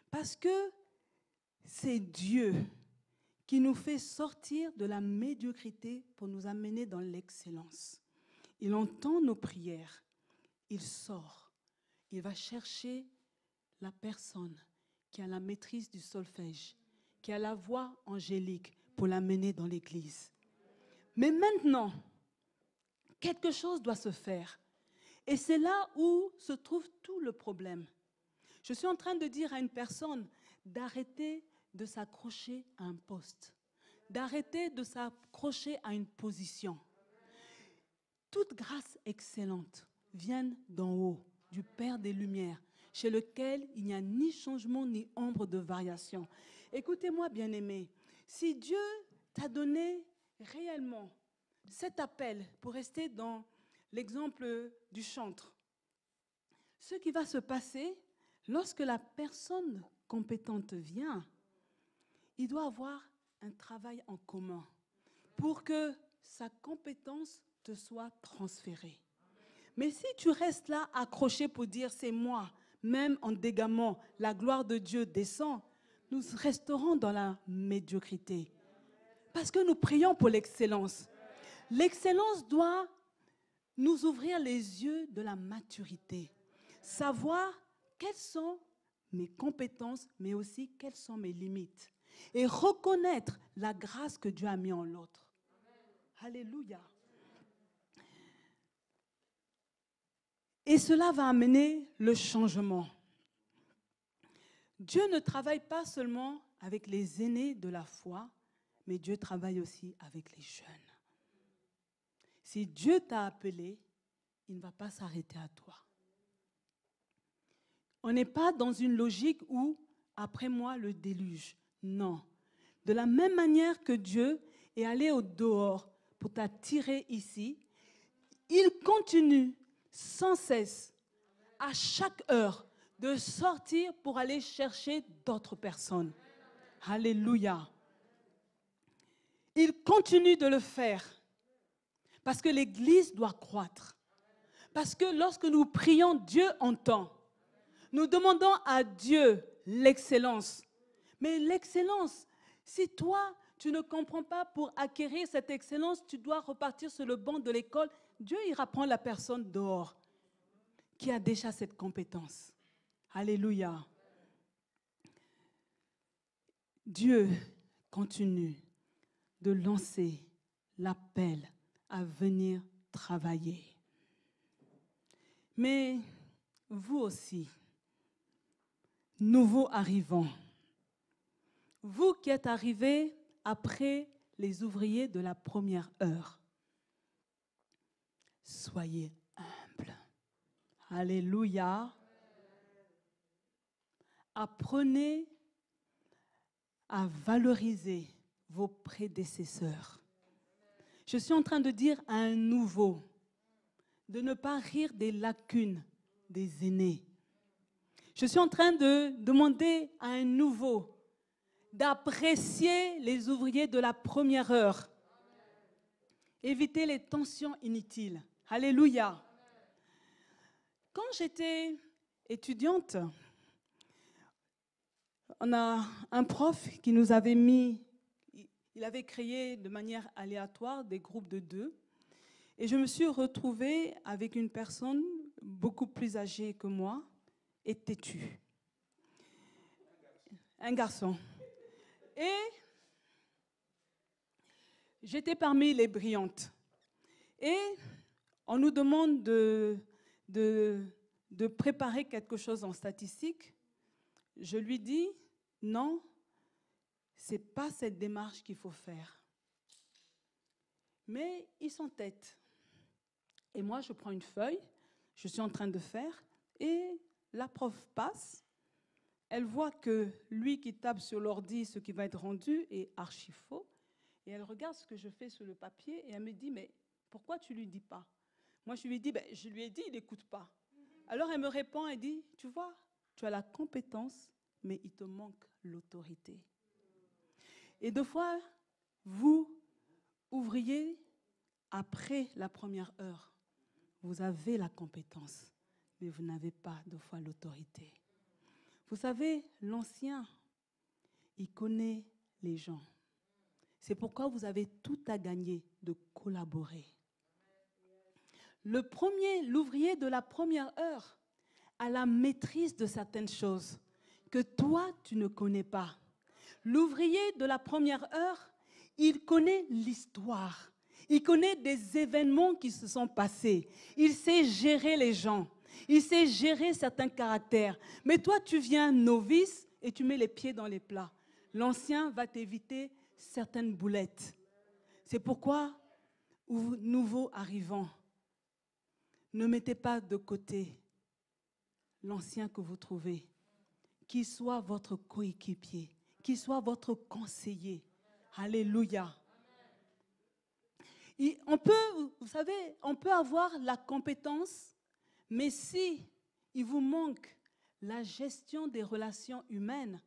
parce que c'est Dieu qui nous fait sortir de la médiocrité pour nous amener dans l'excellence. Il entend nos prières. Il sort. Il va chercher la personne qui a la maîtrise du solfège, qui a la voix angélique pour l'amener dans l'église. Mais maintenant, quelque chose doit se faire. Et c'est là où se trouve tout le problème. Je suis en train de dire à une personne d'arrêter de s'accrocher à un poste, d'arrêter de s'accrocher à une position. Toute grâce excellente vient d'en haut, du Père des Lumières, chez lequel il n'y a ni changement ni ombre de variation. Écoutez-moi, bien-aimés, si Dieu t'a donné réellement cet appel, pour rester dans l'exemple du chantre, ce qui va se passer, lorsque la personne compétente vient, il doit avoir un travail en commun pour que sa compétence te soit transférée. Mais si tu restes là accroché pour dire c'est moi, même en dégamant, la gloire de Dieu descend, nous resterons dans la médiocrité. Parce que nous prions pour l'excellence. L'excellence doit nous ouvrir les yeux de la maturité. Savoir quelles sont mes compétences, mais aussi quelles sont mes limites. Et reconnaître la grâce que Dieu a mis en l'autre. Alléluia. Et cela va amener le changement. Dieu ne travaille pas seulement avec les aînés de la foi, mais Dieu travaille aussi avec les jeunes. Si Dieu t'a appelé, il ne va pas s'arrêter à toi. On n'est pas dans une logique où, après moi, le déluge. Non. De la même manière que Dieu est allé au dehors pour t'attirer ici, il continue sans cesse, à chaque heure, de sortir pour aller chercher d'autres personnes. Alléluia. Il continue de le faire parce que l'Église doit croître. Parce que lorsque nous prions, Dieu entend. Nous demandons à Dieu l'excellence. Mais l'excellence, si toi, tu ne comprends pas pour acquérir cette excellence, tu dois repartir sur le banc de l'école. Dieu ira prendre la personne dehors qui a déjà cette compétence. Alléluia. Dieu continue de lancer l'appel à venir travailler. Mais vous aussi, nouveaux arrivants, vous qui êtes arrivés après les ouvriers de la première heure, soyez humbles. Alléluia. Apprenez à valoriser vos prédécesseurs. Je suis en train de dire à un nouveau de ne pas rire des lacunes des aînés. Je suis en train de demander à un nouveau d'apprécier les ouvriers de la première heure. Éviter les tensions inutiles. Alléluia. Quand j'étais étudiante, on a un prof qui nous avait mis, il avait créé de manière aléatoire des groupes de 2. Et je me suis retrouvée avec une personne beaucoup plus âgée que moi et têtue. Un garçon. Et j'étais parmi les brillantes. Et on nous demande de de préparer quelque chose en statistique, je lui dis, non, ce n'est pas cette démarche qu'il faut faire. Mais il s'entête. Et moi, je prends une feuille, je suis en train de faire, et la prof passe. Elle voit que lui qui tape sur l'ordi, ce qui va être rendu est archi faux. Et elle regarde ce que je fais sur le papier et elle me dit, mais pourquoi tu ne lui dis pas? Moi, je lui dis, je lui ai dit, il n'écoute pas. Alors elle me répond, elle dit, tu vois, tu as la compétence, mais il te manque l'autorité. Et deux fois, vous, ouvriers, après la première heure, vous avez la compétence, mais vous n'avez pas deux fois l'autorité. Vous savez, l'ancien, il connaît les gens. C'est pourquoi vous avez tout à gagner de collaborer. L'ouvrier de la première heure a la maîtrise de certaines choses que toi, tu ne connais pas. L'ouvrier de la première heure, il connaît l'histoire. Il connaît des événements qui se sont passés. Il sait gérer les gens. Il sait gérer certains caractères. Mais toi, tu viens novice et tu mets les pieds dans les plats. L'ancien va t'éviter certaines boulettes. C'est pourquoi, nouveau arrivant, ne mettez pas de côté l'ancien que vous trouvez, qu'il soit votre coéquipier, qu'il soit votre conseiller. Alléluia. Et on peut, vous savez, on peut avoir la compétence, mais si il vous manque la gestion des relations humaines,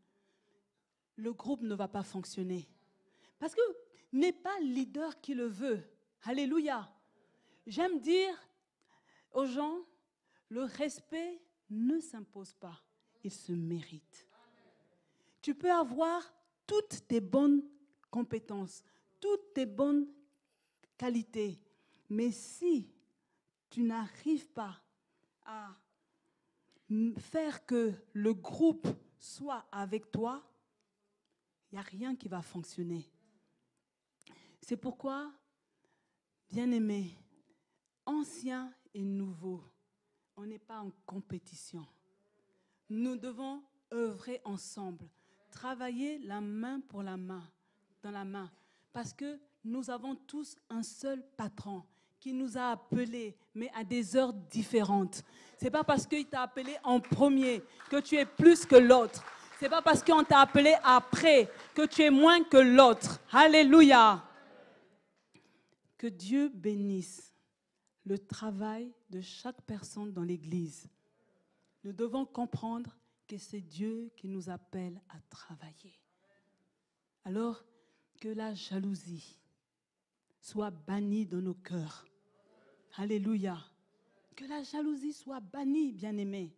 le groupe ne va pas fonctionner. Parce que n'est pas le leader qui le veut. Alléluia. J'aime dire aux gens, le respect ne s'impose pas, il se mérite. Tu peux avoir toutes tes bonnes compétences, toutes tes bonnes qualités, mais si tu n'arrives pas à faire que le groupe soit avec toi, il n'y a rien qui va fonctionner. C'est pourquoi, bien-aimés, anciens et nouveaux, on n'est pas en compétition. Nous devons œuvrer ensemble, travailler la main pour la main, dans la main, parce que nous avons tous un seul patron qui nous a appelés, mais à des heures différentes. Ce n'est pas parce qu'il t'a appelé en premier que tu es plus que l'autre. Ce n'est pas parce qu'on t'a appelé après que tu es moins que l'autre. Alléluia. Que Dieu bénisse le travail de chaque personne dans l'Église. Nous devons comprendre que c'est Dieu qui nous appelle à travailler. Alors, que la jalousie soit bannie de nos cœurs. Alléluia. Que la jalousie soit bannie, bien-aimés.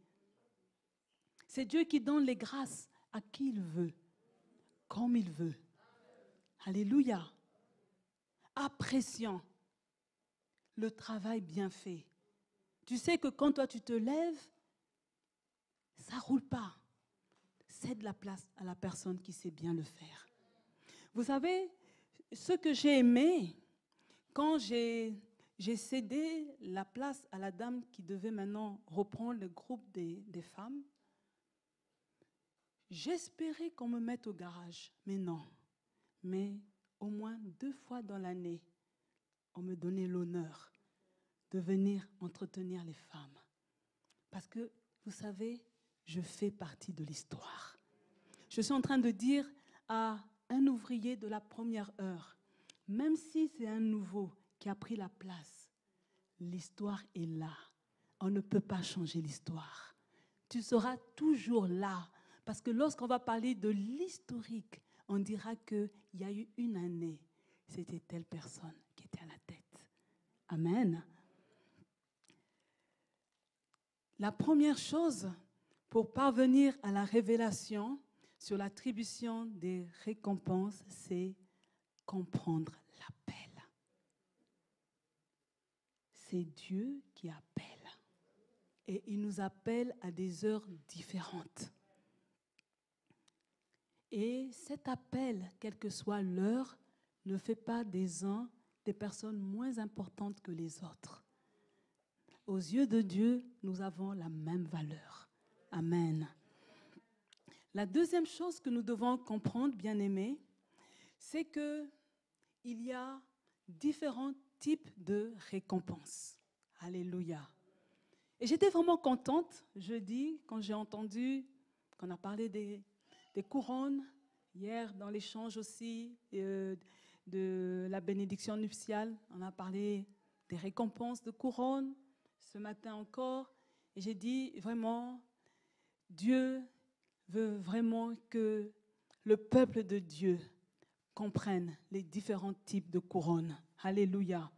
C'est Dieu qui donne les grâces à qui il veut, comme il veut. Alléluia. Apprécions le travail bien fait. Tu sais que quand toi tu te lèves, ça ne roule pas. Cède la place à la personne qui sait bien le faire. Vous savez, ce que j'ai aimé, quand j'ai cédé la place à la dame qui devait maintenant reprendre le groupe des femmes, j'espérais qu'on me mette au garage, mais non. Mais au moins 2 fois dans l'année, on me donnait l'honneur de venir entretenir les femmes. Parce que, vous savez, je fais partie de l'histoire. Je suis en train de dire à un ouvrier de la première heure, même si c'est un nouveau qui a pris la place, l'histoire est là. On ne peut pas changer l'histoire. Tu seras toujours là. Parce que lorsqu'on va parler de l'historique, on dira qu'il y a eu une année, c'était telle personne qui était à la tête. Amen. La première chose pour parvenir à la révélation sur l'attribution des récompenses, c'est comprendre l'appel. C'est Dieu qui appelle. Et il nous appelle à des heures différentes. Et cet appel, quelle que soit l'heure, ne fait pas des uns des personnes moins importantes que les autres. aux yeux de Dieu, nous avons la même valeur. Amen. La deuxième chose que nous devons comprendre, bien-aimés, c'est qu'il y a différents types de récompenses. Alléluia. Et j'étais vraiment contente jeudi quand j'ai entendu qu'on a parlé des couronnes, hier dans l'échange aussi de la bénédiction nuptiale, on a parlé des récompenses de couronnes, ce matin encore, et j'ai dit vraiment, Dieu veut vraiment que le peuple de Dieu comprenne les différents types de couronnes. Alléluia.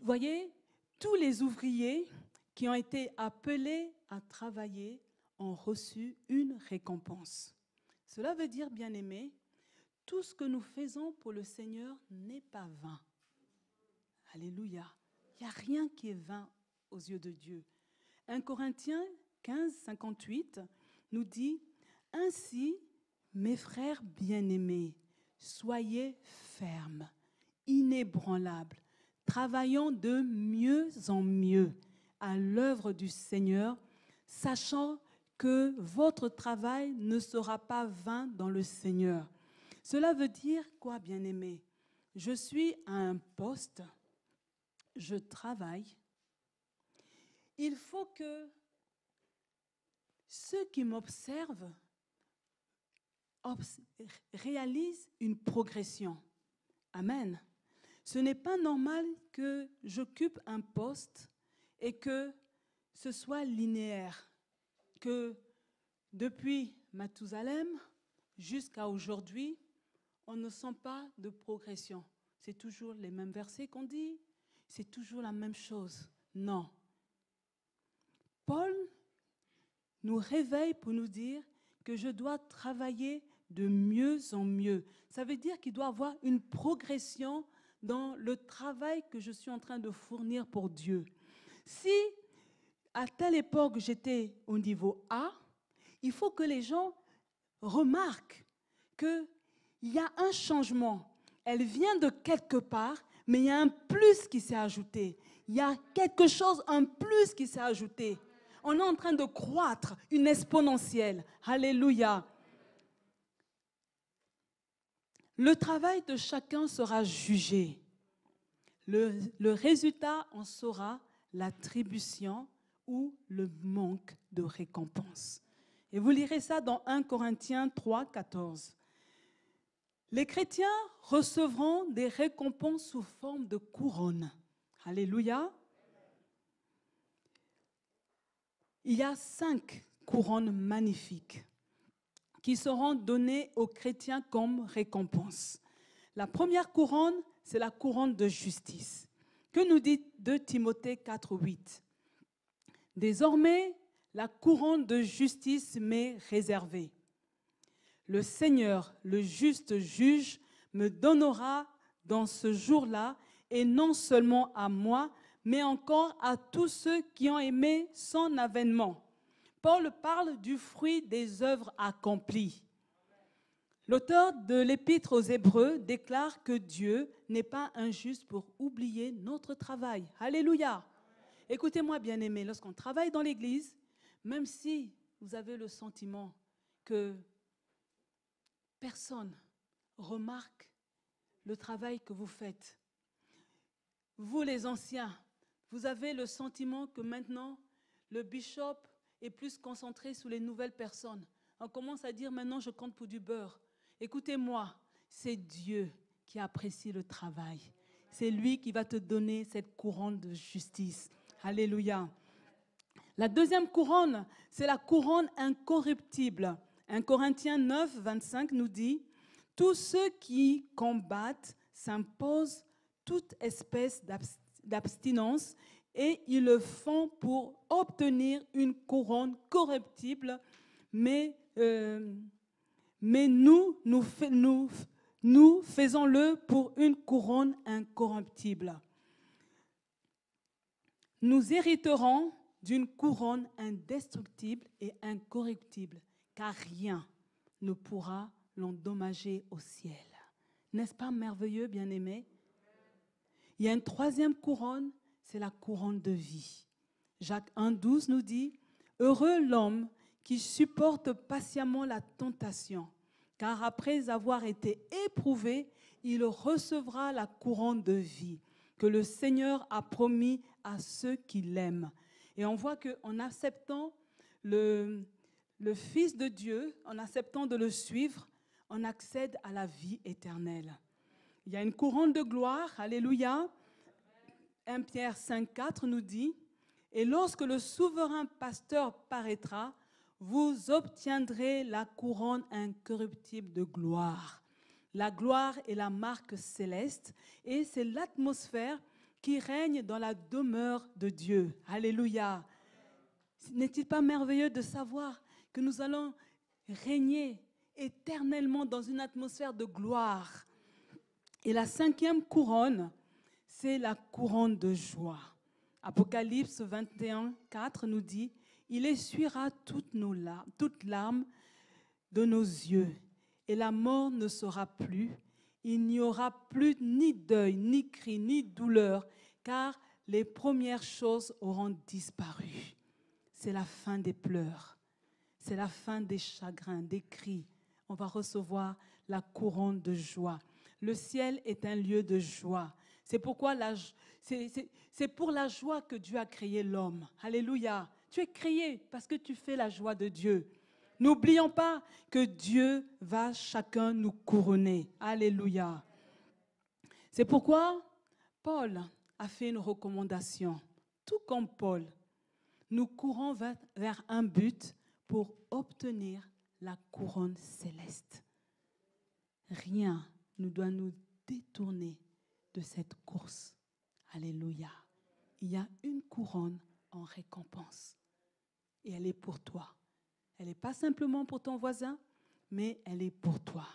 Vous voyez, tous les ouvriers qui ont été appelés à travailler ont reçu une récompense. Cela veut dire, bien-aimés, tout ce que nous faisons pour le Seigneur n'est pas vain. Alléluia. Il n'y a rien qui est vain aux yeux de Dieu. 1 Corinthiens 15, 58 nous dit « Ainsi, mes frères bien-aimés, soyez fermes, inébranlables, travaillant de mieux en mieux à l'œuvre du Seigneur, sachant que votre travail ne sera pas vain dans le Seigneur. » Cela veut dire quoi, bien-aimés? Je suis à un poste, je travaille. Il faut que ceux qui m'observent réalisent une progression. Amen. Ce n'est pas normal que j'occupe un poste et que ce soit linéaire, que depuis Mathusalem jusqu'à aujourd'hui, on ne sent pas de progression. C'est toujours les mêmes versets qu'on dit, c'est toujours la même chose. Non. Paul nous réveille pour nous dire que je dois travailler de mieux en mieux. Ça veut dire qu'il doit y avoir une progression dans le travail que je suis en train de fournir pour Dieu. Si à telle époque j'étais au niveau A, il faut que les gens remarquent qu'il y a un changement. Elle vient de quelque part, mais il y a un plus qui s'est ajouté. Il y a quelque chose, un plus qui s'est ajouté. On est en train de croître, une exponentielle. Alléluia. Le travail de chacun sera jugé. Le résultat en sera l'attribution ou le manque de récompense. Et vous lirez ça dans 1 Corinthiens 3, 14. Les chrétiens recevront des récompenses sous forme de couronne. Alléluia. Il y a 5 couronnes magnifiques qui seront données aux chrétiens comme récompense. La première couronne, c'est la couronne de justice. Que nous dit 2 Timothée 4, 8 ? Désormais, la couronne de justice m'est réservée. Le Seigneur, le juste juge, me donnera dans ce jour-là, et non seulement à moi, mais encore à tous ceux qui ont aimé son avènement. Paul parle du fruit des œuvres accomplies. L'auteur de l'Épître aux Hébreux déclare que Dieu n'est pas injuste pour oublier notre travail. Alléluia. Écoutez-moi, bien-aimés, lorsqu'on travaille dans l'Église, même si vous avez le sentiment que personne remarque le travail que vous faites, vous les anciens, vous avez le sentiment que maintenant, le bishop est plus concentré sur les nouvelles personnes. On commence à dire maintenant je compte pour du beurre. Écoutez-moi, c'est Dieu qui apprécie le travail. C'est lui qui va te donner cette couronne de justice. Alléluia. La deuxième couronne, c'est la couronne incorruptible. 1 Corinthiens 9, 25 nous dit « Tous ceux qui combattent s'imposent toute espèce d'abstinence et ils le font pour obtenir une couronne corruptible, mais nous faisons-le pour une couronne incorruptible. Nous hériterons d'une couronne indestructible et incorruptible, car rien ne pourra l'endommager au ciel. » N'est-ce pas merveilleux, bien-aimés? Il y a une troisième couronne, c'est la couronne de vie. Jacques 1,12 nous dit « Heureux l'homme qui supporte patiemment la tentation, car après avoir été éprouvé, il recevra la couronne de vie que le Seigneur a promis à ceux qui l'aiment. » Et on voit qu'en acceptant le Fils de Dieu, en acceptant de le suivre, on accède à la vie éternelle. Il y a une couronne de gloire, alléluia. 1 Pierre 5,4 nous dit « Et lorsque le souverain pasteur paraîtra, vous obtiendrez la couronne incorruptible de gloire. » La gloire est la marque céleste et c'est l'atmosphère qui règne dans la demeure de Dieu. Alléluia. N'est-il pas merveilleux de savoir que nous allons régner éternellement dans une atmosphère de gloire? Et la 5e couronne, c'est la couronne de joie. Apocalypse 21,4 nous dit « Il essuiera toutes larmes de nos yeux, et la mort ne sera plus. Il n'y aura plus ni deuil, ni cri, ni douleur, car les premières choses auront disparu. » C'est la fin des pleurs, c'est la fin des chagrins, des cris. On va recevoir la couronne de joie. Le ciel est un lieu de joie. C'est pourquoi c'est pour la joie que Dieu a créé l'homme. Alléluia. Tu es créé parce que tu fais la joie de Dieu. N'oublions pas que Dieu va chacun nous couronner. Alléluia. C'est pourquoi Paul a fait une recommandation. Tout comme Paul, nous courons vers un but pour obtenir la couronne céleste. Rien ne doit nous détourner de cette course. Alléluia. Il y a une couronne en récompense. Et elle est pour toi. Elle n'est pas simplement pour ton voisin, mais elle est pour toi.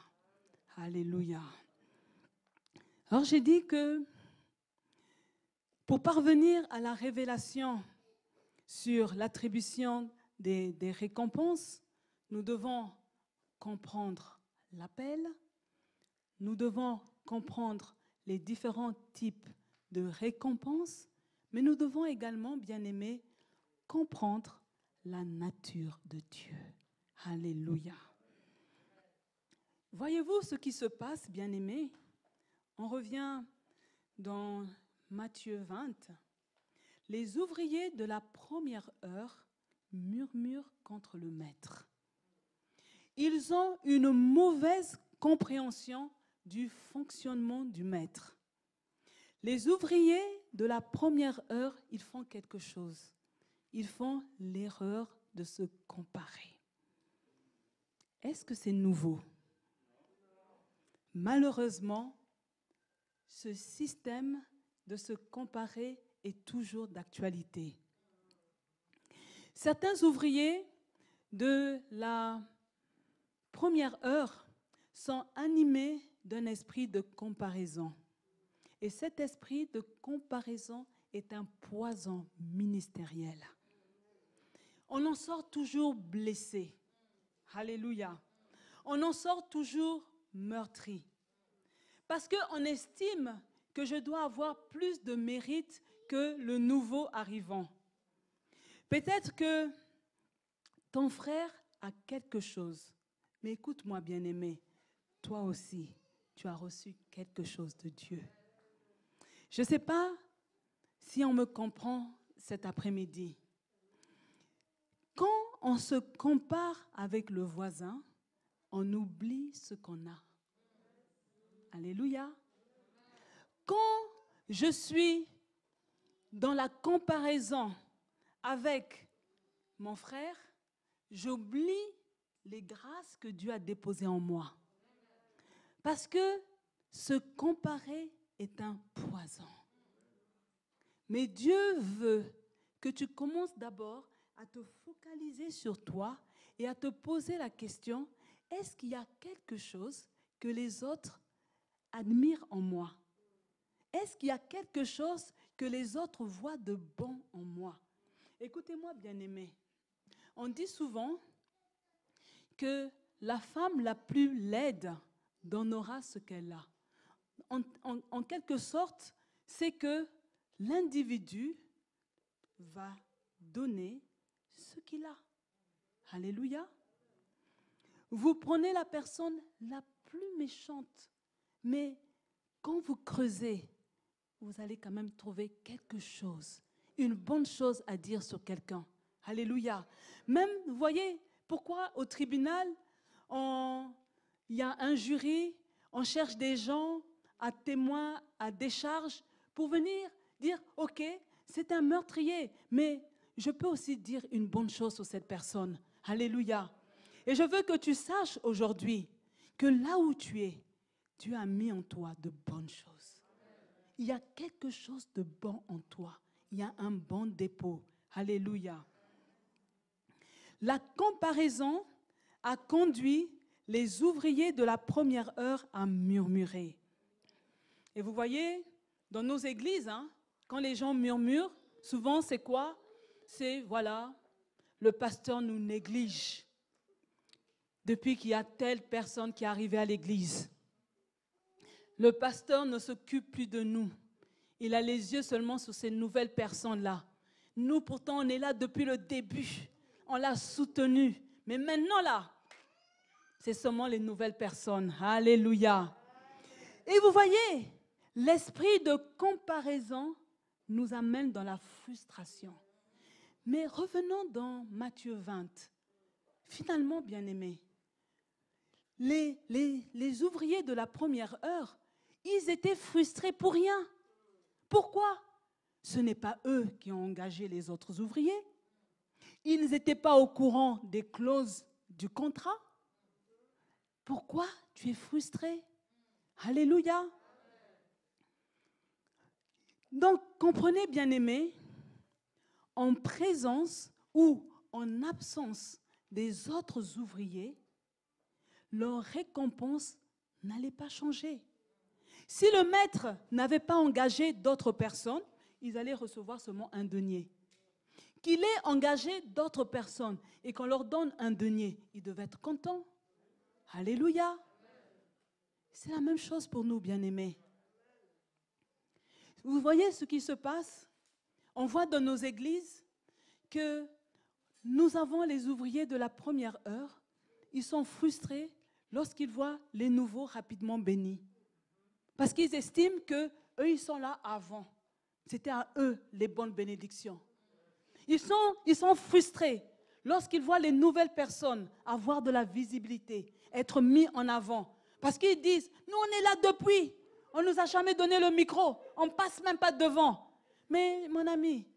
Alléluia. Alors j'ai dit que pour parvenir à la révélation sur l'attribution des récompenses, nous devons comprendre l'appel, nous devons comprendre les différents types de récompenses, mais nous devons également, bien-aimés, comprendre la nature de Dieu. Alléluia. Voyez-vous ce qui se passe, bien-aimés? On revient dans Matthieu 20. Les ouvriers de la première heure murmurent contre le maître. Ils ont une mauvaise compréhension du fonctionnement du maître. Les ouvriers de la première heure, ils font quelque chose. Ils font l'erreur de se comparer. Est-ce que c'est nouveau? Malheureusement, ce système de se comparer est toujours d'actualité. Certains ouvriers de la première heure sont animés d'un esprit de comparaison. Et cet esprit de comparaison est un poison ministériel. On en sort toujours blessé. Alléluia. On en sort toujours meurtri. Parce qu'on estime que je dois avoir plus de mérite que le nouveau arrivant. Peut-être que ton frère a quelque chose. Mais écoute-moi, bien-aimé, toi aussi, tu as reçu quelque chose de Dieu. Je ne sais pas si on me comprend cet après-midi. Quand on se compare avec le voisin, on oublie ce qu'on a. Alléluia. Quand je suis dans la comparaison avec mon frère, j'oublie les grâces que Dieu a déposées en moi. Parce que se comparer est un poison. Mais Dieu veut que tu commences d'abord à te focaliser sur toi et à te poser la question, est-ce qu'il y a quelque chose que les autres admirent en moi? Est-ce qu'il y a quelque chose que les autres voient de bon en moi? Écoutez-moi, bien-aimés. On dit souvent que la femme la plus laide donnera ce qu'elle a. En quelque sorte, c'est que l'individu va donner ce qu'il a. Alléluia. Vous prenez la personne la plus méchante, mais quand vous creusez, vous allez quand même trouver quelque chose, une bonne chose à dire sur quelqu'un. Alléluia. Même, vous voyez, pourquoi au tribunal, il y a un jury, on cherche des gens à témoins, à décharge, pour venir dire, ok, c'est un meurtrier, mais je peux aussi dire une bonne chose sur cette personne. Alléluia. Et je veux que tu saches aujourd'hui que là où tu es, Dieu a mis en toi de bonnes choses. Il y a quelque chose de bon en toi. Il y a un bon dépôt. Alléluia. La comparaison a conduit les ouvriers de la première heure à murmurer. Et vous voyez, dans nos églises, quand les gens murmurent, souvent c'est quoi? C'est, voilà, le pasteur nous néglige depuis qu'il y a telle personne qui est arrivée à l'église. Le pasteur ne s'occupe plus de nous. Il a les yeux seulement sur ces nouvelles personnes-là. Nous, pourtant, on est là depuis le début. On l'a soutenu. Mais maintenant, là, c'est seulement les nouvelles personnes. Alléluia. Et vous voyez, l'esprit de comparaison nous amène dans la frustration. Mais revenons dans Matthieu 20. Finalement, bien-aimés, les ouvriers de la première heure, ils étaient frustrés pour rien. Pourquoi? Ce n'est pas eux qui ont engagé les autres ouvriers. Ils n'étaient pas au courant des clauses du contrat. Pourquoi tu es frustré? Alléluia. Donc, comprenez, bien-aimés, en présence ou en absence des autres ouvriers, leur récompense n'allait pas changer. Si le maître n'avait pas engagé d'autres personnes, ils allaient recevoir seulement un denier. Qu'il ait engagé d'autres personnes et qu'on leur donne un denier, ils devaient être contents. Alléluia. C'est la même chose pour nous, bien-aimés. Vous voyez ce qui se passe? On voit dans nos églises que nous avons les ouvriers de la première heure. Ils sont frustrés lorsqu'ils voient les nouveaux rapidement bénis. Parce qu'ils estiment qu'eux, ils sont là avant. C'était à eux les bonnes bénédictions. Ils sont frustrés lorsqu'ils voient les nouvelles personnes avoir de la visibilité, être mis en avant. Parce qu'ils disent, nous on est là depuis, on ne nous a jamais donné le micro, on ne passe même pas devant. Mais mon ami,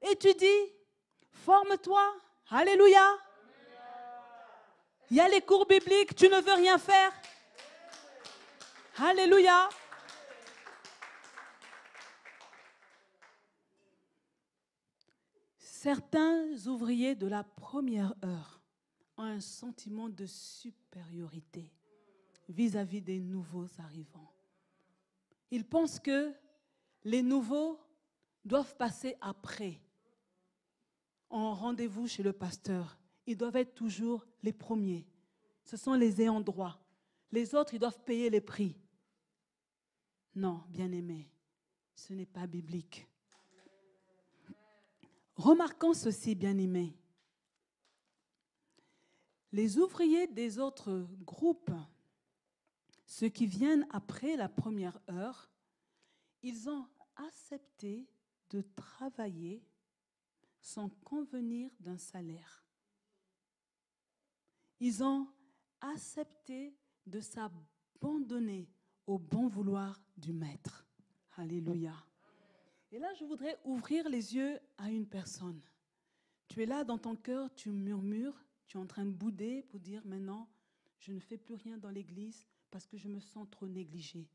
étudie, forme-toi, alléluia. Il y a les cours bibliques, tu ne veux rien faire. Alléluia. Certains ouvriers de la première heure ont un sentiment de supériorité vis-à-vis des nouveaux arrivants. Ils pensent que les nouveaux doivent passer après, en rendez-vous chez le pasteur. Ils doivent être toujours les premiers. Ce sont les ayants droit. Les autres, ils doivent payer les prix. Non, bien-aimés, ce n'est pas biblique. Remarquons ceci, bien-aimés. Les ouvriers des autres groupes, ceux qui viennent après la première heure, ils ont accepté de travailler sans convenir d'un salaire. Ils ont accepté de s'abandonner au bon vouloir du maître. Alléluia. Et là, je voudrais ouvrir les yeux à une personne. Tu es là dans ton cœur, tu murmures, tu es en train de bouder pour dire maintenant, je ne fais plus rien dans l'église parce que je me sens trop négligée.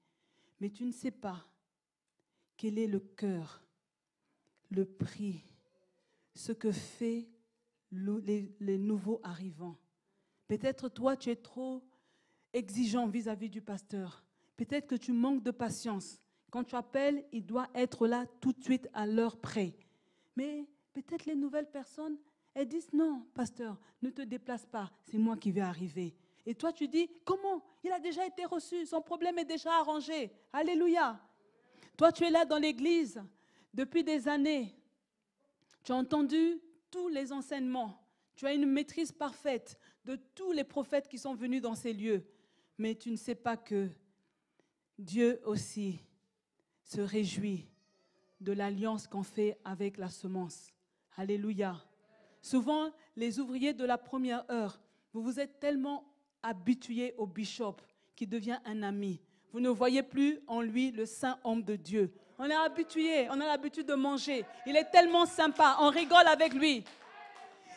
Mais tu ne sais pas quel est le cœur, le prix, ce que fait les nouveaux arrivants. Peut-être toi, tu es trop exigeant vis-à-vis du pasteur. Peut-être que tu manques de patience. Quand tu appelles, il doit être là tout de suite à l'heure près. Mais peut-être les nouvelles personnes, elles disent non, pasteur, ne te déplace pas, c'est moi qui vais arriver. Et toi, tu dis, comment? Il a déjà été reçu, son problème est déjà arrangé. Alléluia. Toi, tu es là dans l'église depuis des années. Tu as entendu tous les enseignements. Tu as une maîtrise parfaite de tous les prophètes qui sont venus dans ces lieux. Mais tu ne sais pas que Dieu aussi se réjouit de l'alliance qu'on fait avec la semence. Alléluia. Souvent, les ouvriers de la première heure, vous vous êtes tellement habitués au bishop qui devient un ami. Vous ne voyez plus en lui le saint homme de Dieu. On est habitué, on a l'habitude de manger. Il est tellement sympa, on rigole avec lui.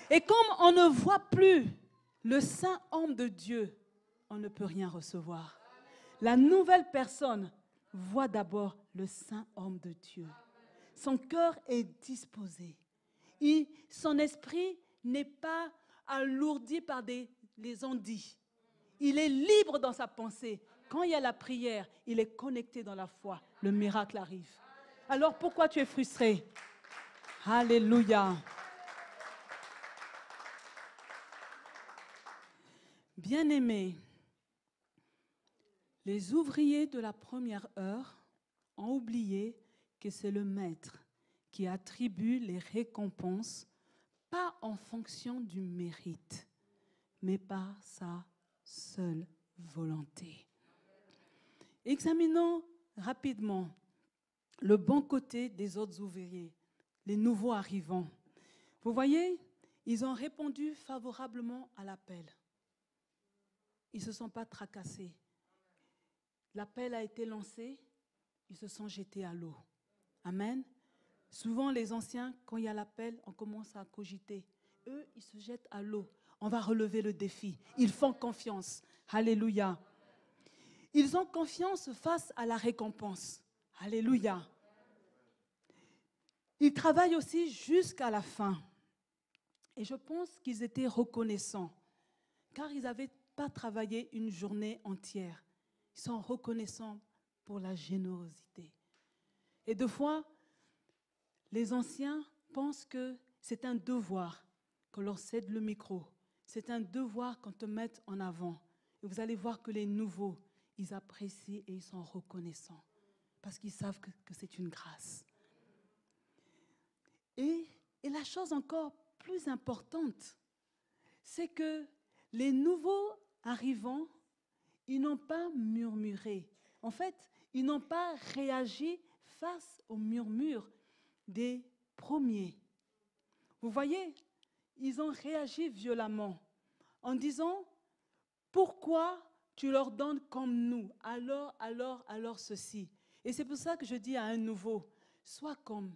Et comme on ne voit plus le saint homme de Dieu, on ne peut rien recevoir. La nouvelle personne voit d'abord le saint homme de Dieu. Son cœur est disposé. Son esprit n'est pas alourdi par les ondits. Il est libre dans sa pensée. Quand il y a la prière, il est connecté dans la foi. Le miracle arrive. Alors pourquoi tu es frustré? Alléluia. Bien-aimés, les ouvriers de la première heure ont oublié que c'est le maître qui attribue les récompenses, pas en fonction du mérite, mais par sa seule volonté. Examinons rapidement le bon côté des autres ouvriers, les nouveaux arrivants. Vous voyez, ils ont répondu favorablement à l'appel. Ils ne se sont pas tracassés. L'appel a été lancé, ils se sont jetés à l'eau. Amen. Souvent, les anciens, quand il y a l'appel, on commence à cogiter. Eux, ils se jettent à l'eau. On va relever le défi. Ils font confiance. Alléluia. Ils ont confiance face à la récompense. Alléluia. Ils travaillent aussi jusqu'à la fin. Et je pense qu'ils étaient reconnaissants, car ils n'avaient pas travaillé une journée entière. Ils sont reconnaissants pour la générosité. Et deux fois, les anciens pensent que c'est un devoir qu'on leur cède le micro. C'est un devoir qu'on te mette en avant. Et vous allez voir que les nouveaux, ils apprécient et ils sont reconnaissants parce qu'ils savent que c'est une grâce. Et la chose encore plus importante, c'est que les nouveaux arrivants, ils n'ont pas murmuré. En fait, ils n'ont pas réagi face aux murmures des premiers. Vous voyez, ils ont réagi violemment en disant « Pourquoi tu leur donnes comme nous? Alors ceci. » Et c'est pour ça que je dis à un nouveau, sois comme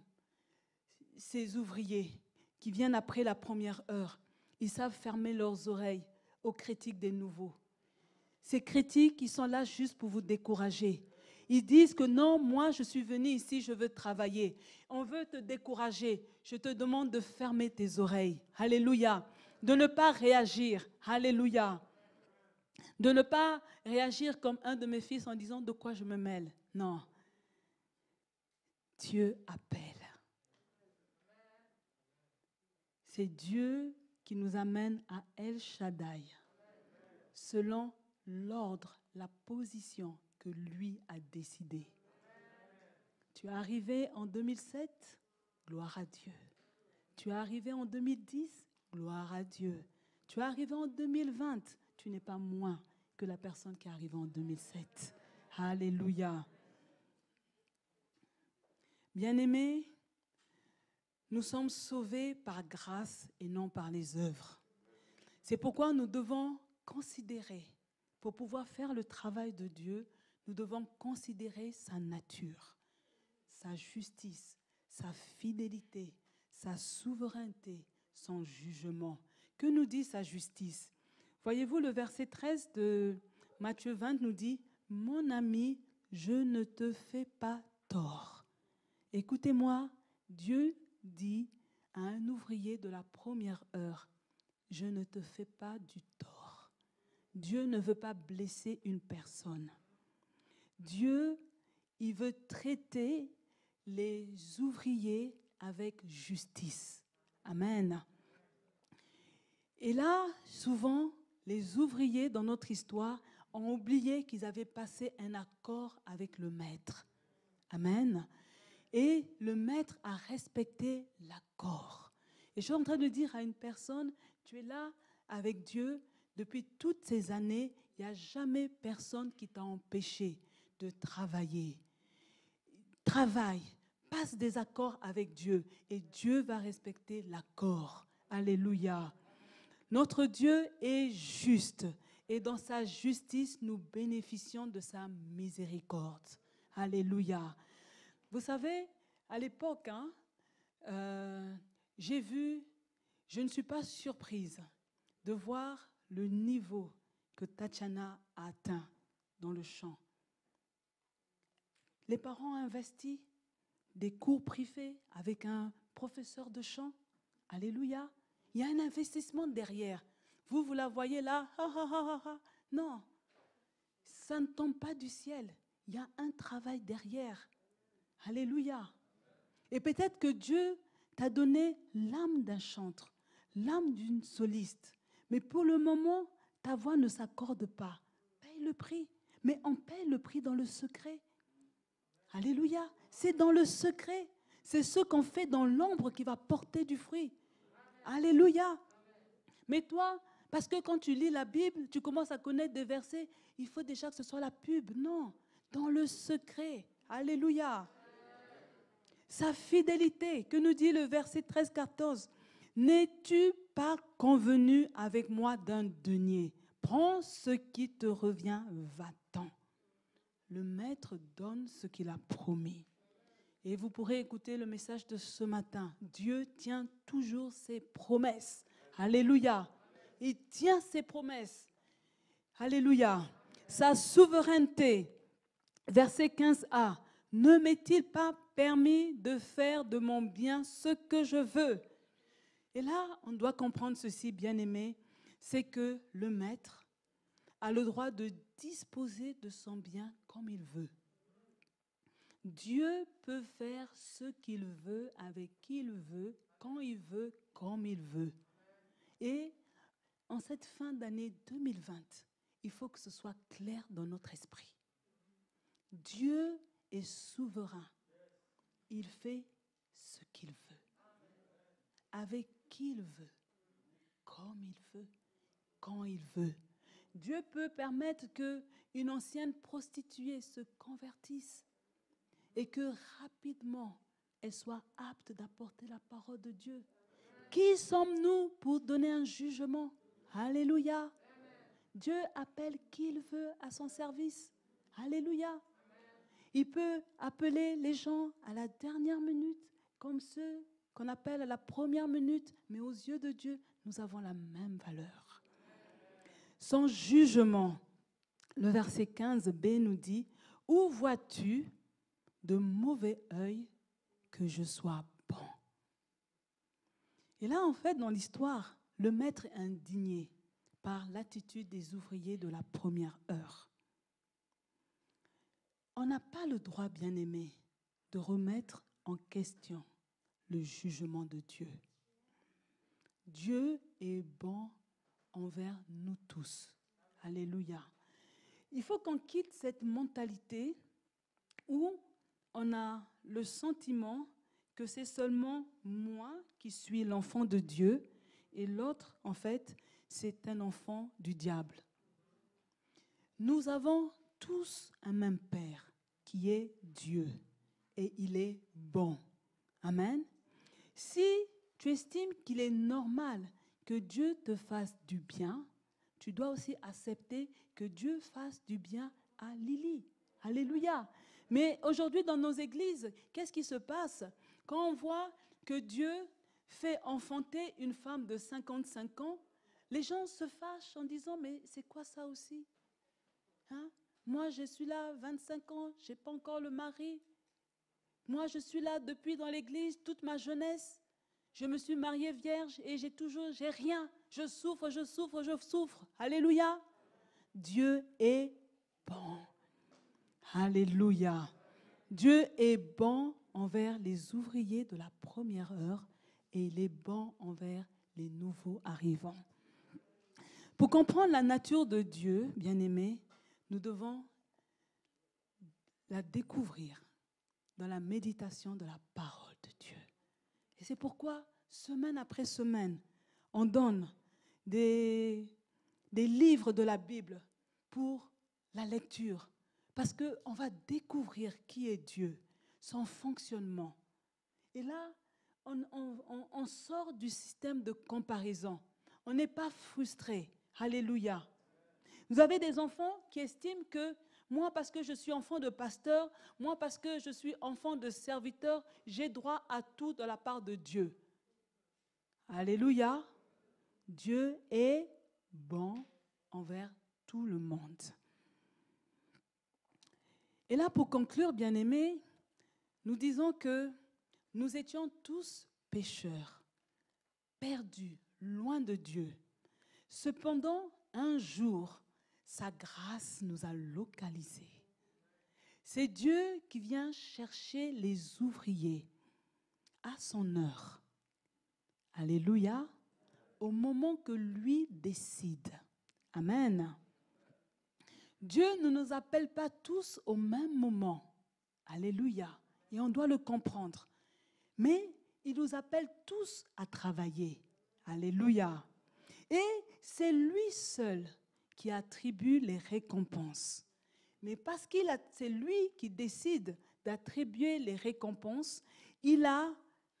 ces ouvriers qui viennent après la première heure. Ils savent fermer leurs oreilles aux critiques des nouveaux. Ces critiques, ils sont là juste pour vous décourager. Ils disent que non, moi je suis venu ici, je veux travailler. On veut te décourager. Je te demande de fermer tes oreilles. Alléluia. De ne pas réagir. Alléluia. De ne pas réagir comme un de mes fils en disant de quoi je me mêle. Non. Dieu appelle. C'est Dieu qui nous amène à El Shaddai, selon l'ordre, la position que lui a décidé. Tu es arrivé en 2007, gloire à Dieu. Tu es arrivé en 2010, gloire à Dieu. Tu es arrivé en 2020, tu n'es pas moins que la personne qui est arrivée en 2007. Alléluia. Bien-aimés, nous sommes sauvés par grâce et non par les œuvres. C'est pourquoi nous devons considérer, pour pouvoir faire le travail de Dieu, nous devons considérer sa nature, sa justice, sa fidélité, sa souveraineté, son jugement. Que nous dit sa justice? Voyez-vous, le verset 13 de Matthieu 20 nous dit « Mon ami, je ne te fais pas tort. » Écoutez-moi, Dieu dit à un ouvrier de la première heure, je ne te fais pas du tort. Dieu ne veut pas blesser une personne. Dieu, il veut traiter les ouvriers avec justice. Amen. Et là, souvent, les ouvriers dans notre histoire ont oublié qu'ils avaient passé un accord avec le maître. Amen. Et le maître a respecté l'accord. Et je suis en train de dire à une personne, tu es là avec Dieu depuis toutes ces années, il n'y a jamais personne qui t'a empêché de travailler. Travaille, passe des accords avec Dieu et Dieu va respecter l'accord. Alléluia. Notre Dieu est juste et dans sa justice, nous bénéficions de sa miséricorde. Alléluia. Vous savez, à l'époque, j'ai vu, je ne suis pas surprise de voir le niveau que Tatiana a atteint dans le chant. Les parents ont investi des cours privés avec un professeur de chant. Alléluia. Il y a un investissement derrière. Vous la voyez là, non, ça ne tombe pas du ciel. Il y a un travail derrière. Alléluia. Et peut-être que Dieu t'a donné l'âme d'un chantre, l'âme d'une soliste. Mais pour le moment, ta voix ne s'accorde pas. Paye le prix. Mais on paye le prix dans le secret. Alléluia. C'est dans le secret. C'est ce qu'on fait dans l'ombre qui va porter du fruit. Alléluia. Mais toi, parce que quand tu lis la Bible, tu commences à connaître des versets, il faut déjà que ce soit la pub. Non, dans le secret. Alléluia. Sa fidélité, que nous dit le verset 13-14. N'es-tu pas convenu avec moi d'un denier? Prends ce qui te revient, va-t'en. Le maître donne ce qu'il a promis. Et vous pourrez écouter le message de ce matin. Dieu tient toujours ses promesses. Alléluia. Il tient ses promesses. Alléluia. Sa souveraineté. Verset 15a. Ne m'est-il pas permis de faire de mon bien ce que je veux? Et là, on doit comprendre ceci, bien-aimé, c'est que le maître a le droit de disposer de son bien comme il veut. Dieu peut faire ce qu'il veut, avec qui il veut, quand il veut, comme il veut. Et en cette fin d'année 2020, il faut que ce soit clair dans notre esprit. Dieu est souverain. Il fait ce qu'il veut, avec qui il veut, comme il veut, quand il veut. Dieu peut permettre qu'une ancienne prostituée se convertisse et que rapidement, elle soit apte d'apporter la parole de Dieu. Qui sommes-nous pour donner un jugement? Alléluia. Dieu appelle qui il veut à son service. Alléluia. Il peut appeler les gens à la dernière minute, comme ceux qu'on appelle à la première minute, mais aux yeux de Dieu, nous avons la même valeur. Son jugement, le verset 15b nous dit, « Où vois-tu de mauvais œil que je sois bon ?» Et là, en fait, dans l'histoire, le maître est indigné par l'attitude des ouvriers de la première heure. On n'a pas le droit, bien-aimé, de remettre en question le jugement de Dieu. Dieu est bon envers nous tous. Alléluia. Il faut qu'on quitte cette mentalité où on a le sentiment que c'est seulement moi qui suis l'enfant de Dieu et l'autre, en fait, c'est un enfant du diable. Nous avons tous un même Père qui est Dieu et il est bon. Amen. Si tu estimes qu'il est normal que Dieu te fasse du bien, tu dois aussi accepter que Dieu fasse du bien à Lily. Alléluia. Mais aujourd'hui, dans nos églises, qu'est-ce qui se passe? Quand on voit que Dieu fait enfanter une femme de 55 ans, les gens se fâchent en disant, mais c'est quoi ça aussi? Hein? Moi, je suis là 25 ans, je n'ai pas encore le mari. Moi, je suis là depuis dans l'église toute ma jeunesse. Je me suis mariée vierge et j'ai rien. Je souffre. Alléluia. Dieu est bon. Alléluia. Dieu est bon envers les ouvriers de la première heure et il est bon envers les nouveaux arrivants. Pour comprendre la nature de Dieu, bien-aimés, nous devons la découvrir. dans la méditation de la parole de Dieu. Et c'est pourquoi, semaine après semaine, on donne des livres de la Bible pour la lecture. Parce qu'on va découvrir qui est Dieu, son fonctionnement. Et là, on sort du système de comparaison. On n'est pas frustré. Alléluia. Vous avez des enfants qui estiment que moi, parce que je suis enfant de pasteur, moi, parce que je suis enfant de serviteur, j'ai droit à tout de la part de Dieu. Alléluia. Dieu est bon envers tout le monde. Et là, pour conclure, bien-aimés, nous disons que nous étions tous pécheurs, perdus, loin de Dieu. Cependant, un jour, sa grâce nous a localisés. C'est Dieu qui vient chercher les ouvriers à son heure. Alléluia. Au moment que lui décide. Amen. Dieu ne nous appelle pas tous au même moment. Alléluia. Et on doit le comprendre. Mais il nous appelle tous à travailler. Alléluia. Et c'est lui seul qui attribue les récompenses. Mais parce que c'est lui qui décide d'attribuer les récompenses, il a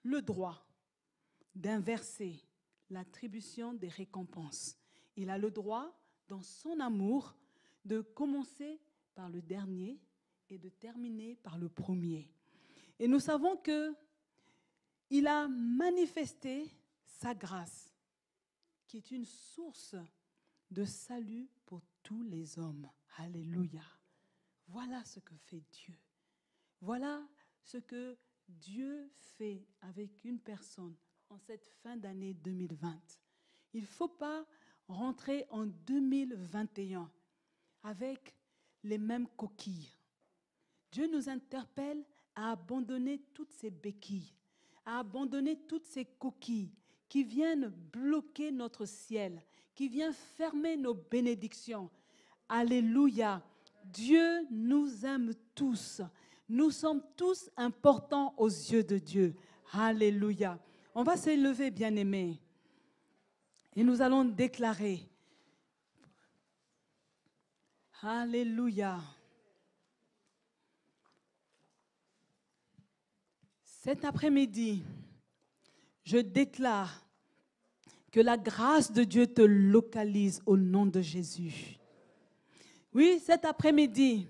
le droit d'inverser l'attribution des récompenses. Il a le droit, dans son amour, de commencer par le dernier et de terminer par le premier. Et nous savons qu'il a manifesté sa grâce, qui est une source de salut pour tous les hommes. Alléluia. Voilà ce que fait Dieu. Voilà ce que Dieu fait avec une personne en cette fin d'année 2020. Il ne faut pas rentrer en 2021 avec les mêmes coquilles. Dieu nous interpelle à abandonner toutes ces béquilles, à abandonner toutes ces coquilles qui viennent bloquer notre ciel, qui viennent fermer nos bénédictions. Alléluia. Dieu nous aime tous. Nous sommes tous importants aux yeux de Dieu. Alléluia. On va s'élever, bien-aimés, et nous allons déclarer. Alléluia. Cet après-midi, je déclare que la grâce de Dieu te localise au nom de Jésus. Oui, cet après-midi,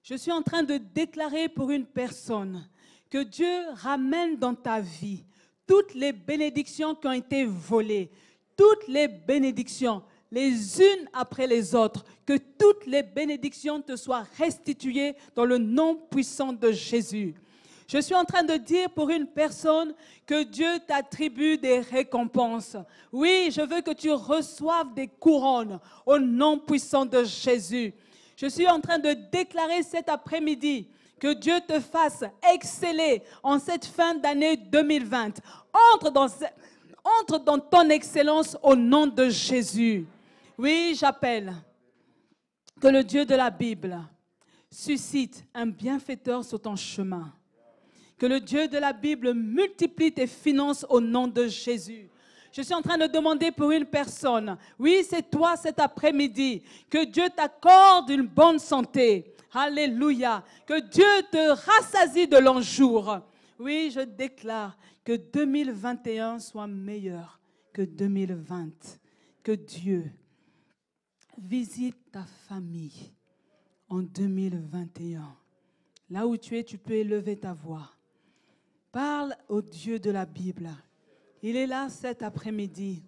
je suis en train de déclarer pour une personne que Dieu ramène dans ta vie toutes les bénédictions qui ont été volées, toutes les bénédictions, les unes après les autres, que toutes les bénédictions te soient restituées dans le nom puissant de Jésus. Je suis en train de dire pour une personne que Dieu t'attribue des récompenses. Oui, je veux que tu reçoives des couronnes au nom puissant de Jésus. Je suis en train de déclarer cet après-midi que Dieu te fasse exceller en cette fin d'année 2020. Entre dans ton excellence au nom de Jésus. Oui, j'appelle que le Dieu de la Bible suscite un bienfaiteur sur ton chemin. Que le Dieu de la Bible multiplie tes finances au nom de Jésus. Je suis en train de demander pour une personne. Oui, c'est toi cet après-midi. Que Dieu t'accorde une bonne santé. Alléluia. Que Dieu te rassasie de longs jours. Oui, je déclare que 2021 soit meilleur que 2020. Que Dieu visite ta famille en 2021. Là où tu es, tu peux élever ta voix. Parle au Dieu de la Bible. Il est là cet après-midi.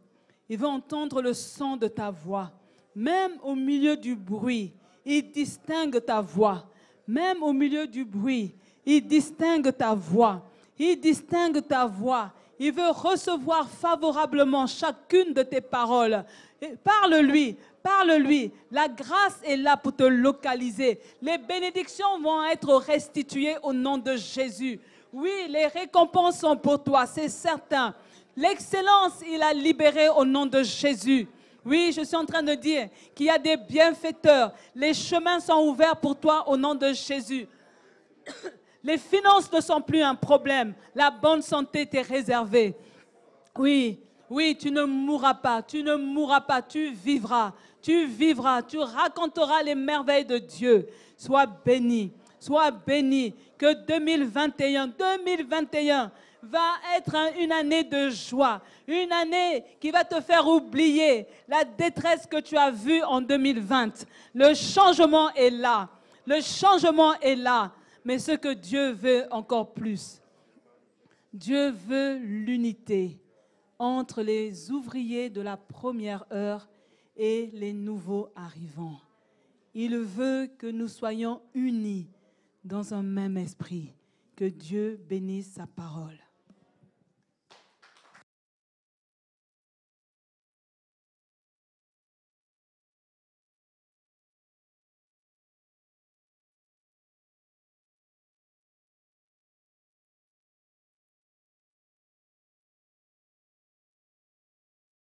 Il veut entendre le son de ta voix. Même au milieu du bruit, il distingue ta voix. Même au milieu du bruit, il distingue ta voix. Il distingue ta voix. Il veut recevoir favorablement chacune de tes paroles. Parle-lui, parle-lui. La grâce est là pour te localiser. Les bénédictions vont être restituées au nom de Jésus. Oui, les récompenses sont pour toi, c'est certain. L'excellence, il a libéré au nom de Jésus. Oui, je suis en train de dire qu'il y a des bienfaiteurs. Les chemins sont ouverts pour toi au nom de Jésus. Les finances ne sont plus un problème. La bonne santé t'est réservée. Oui, oui, tu ne mourras pas, tu ne mourras pas, tu vivras, tu raconteras les merveilles de Dieu. Sois béni, que 2021 va être une année de joie, une année qui va te faire oublier la détresse que tu as vue en 2020. Le changement est là, mais ce que Dieu veut encore plus, Dieu veut l'unité entre les ouvriers de la première heure et les nouveaux arrivants. Il veut que nous soyons unis dans un même esprit. Que Dieu bénisse sa parole.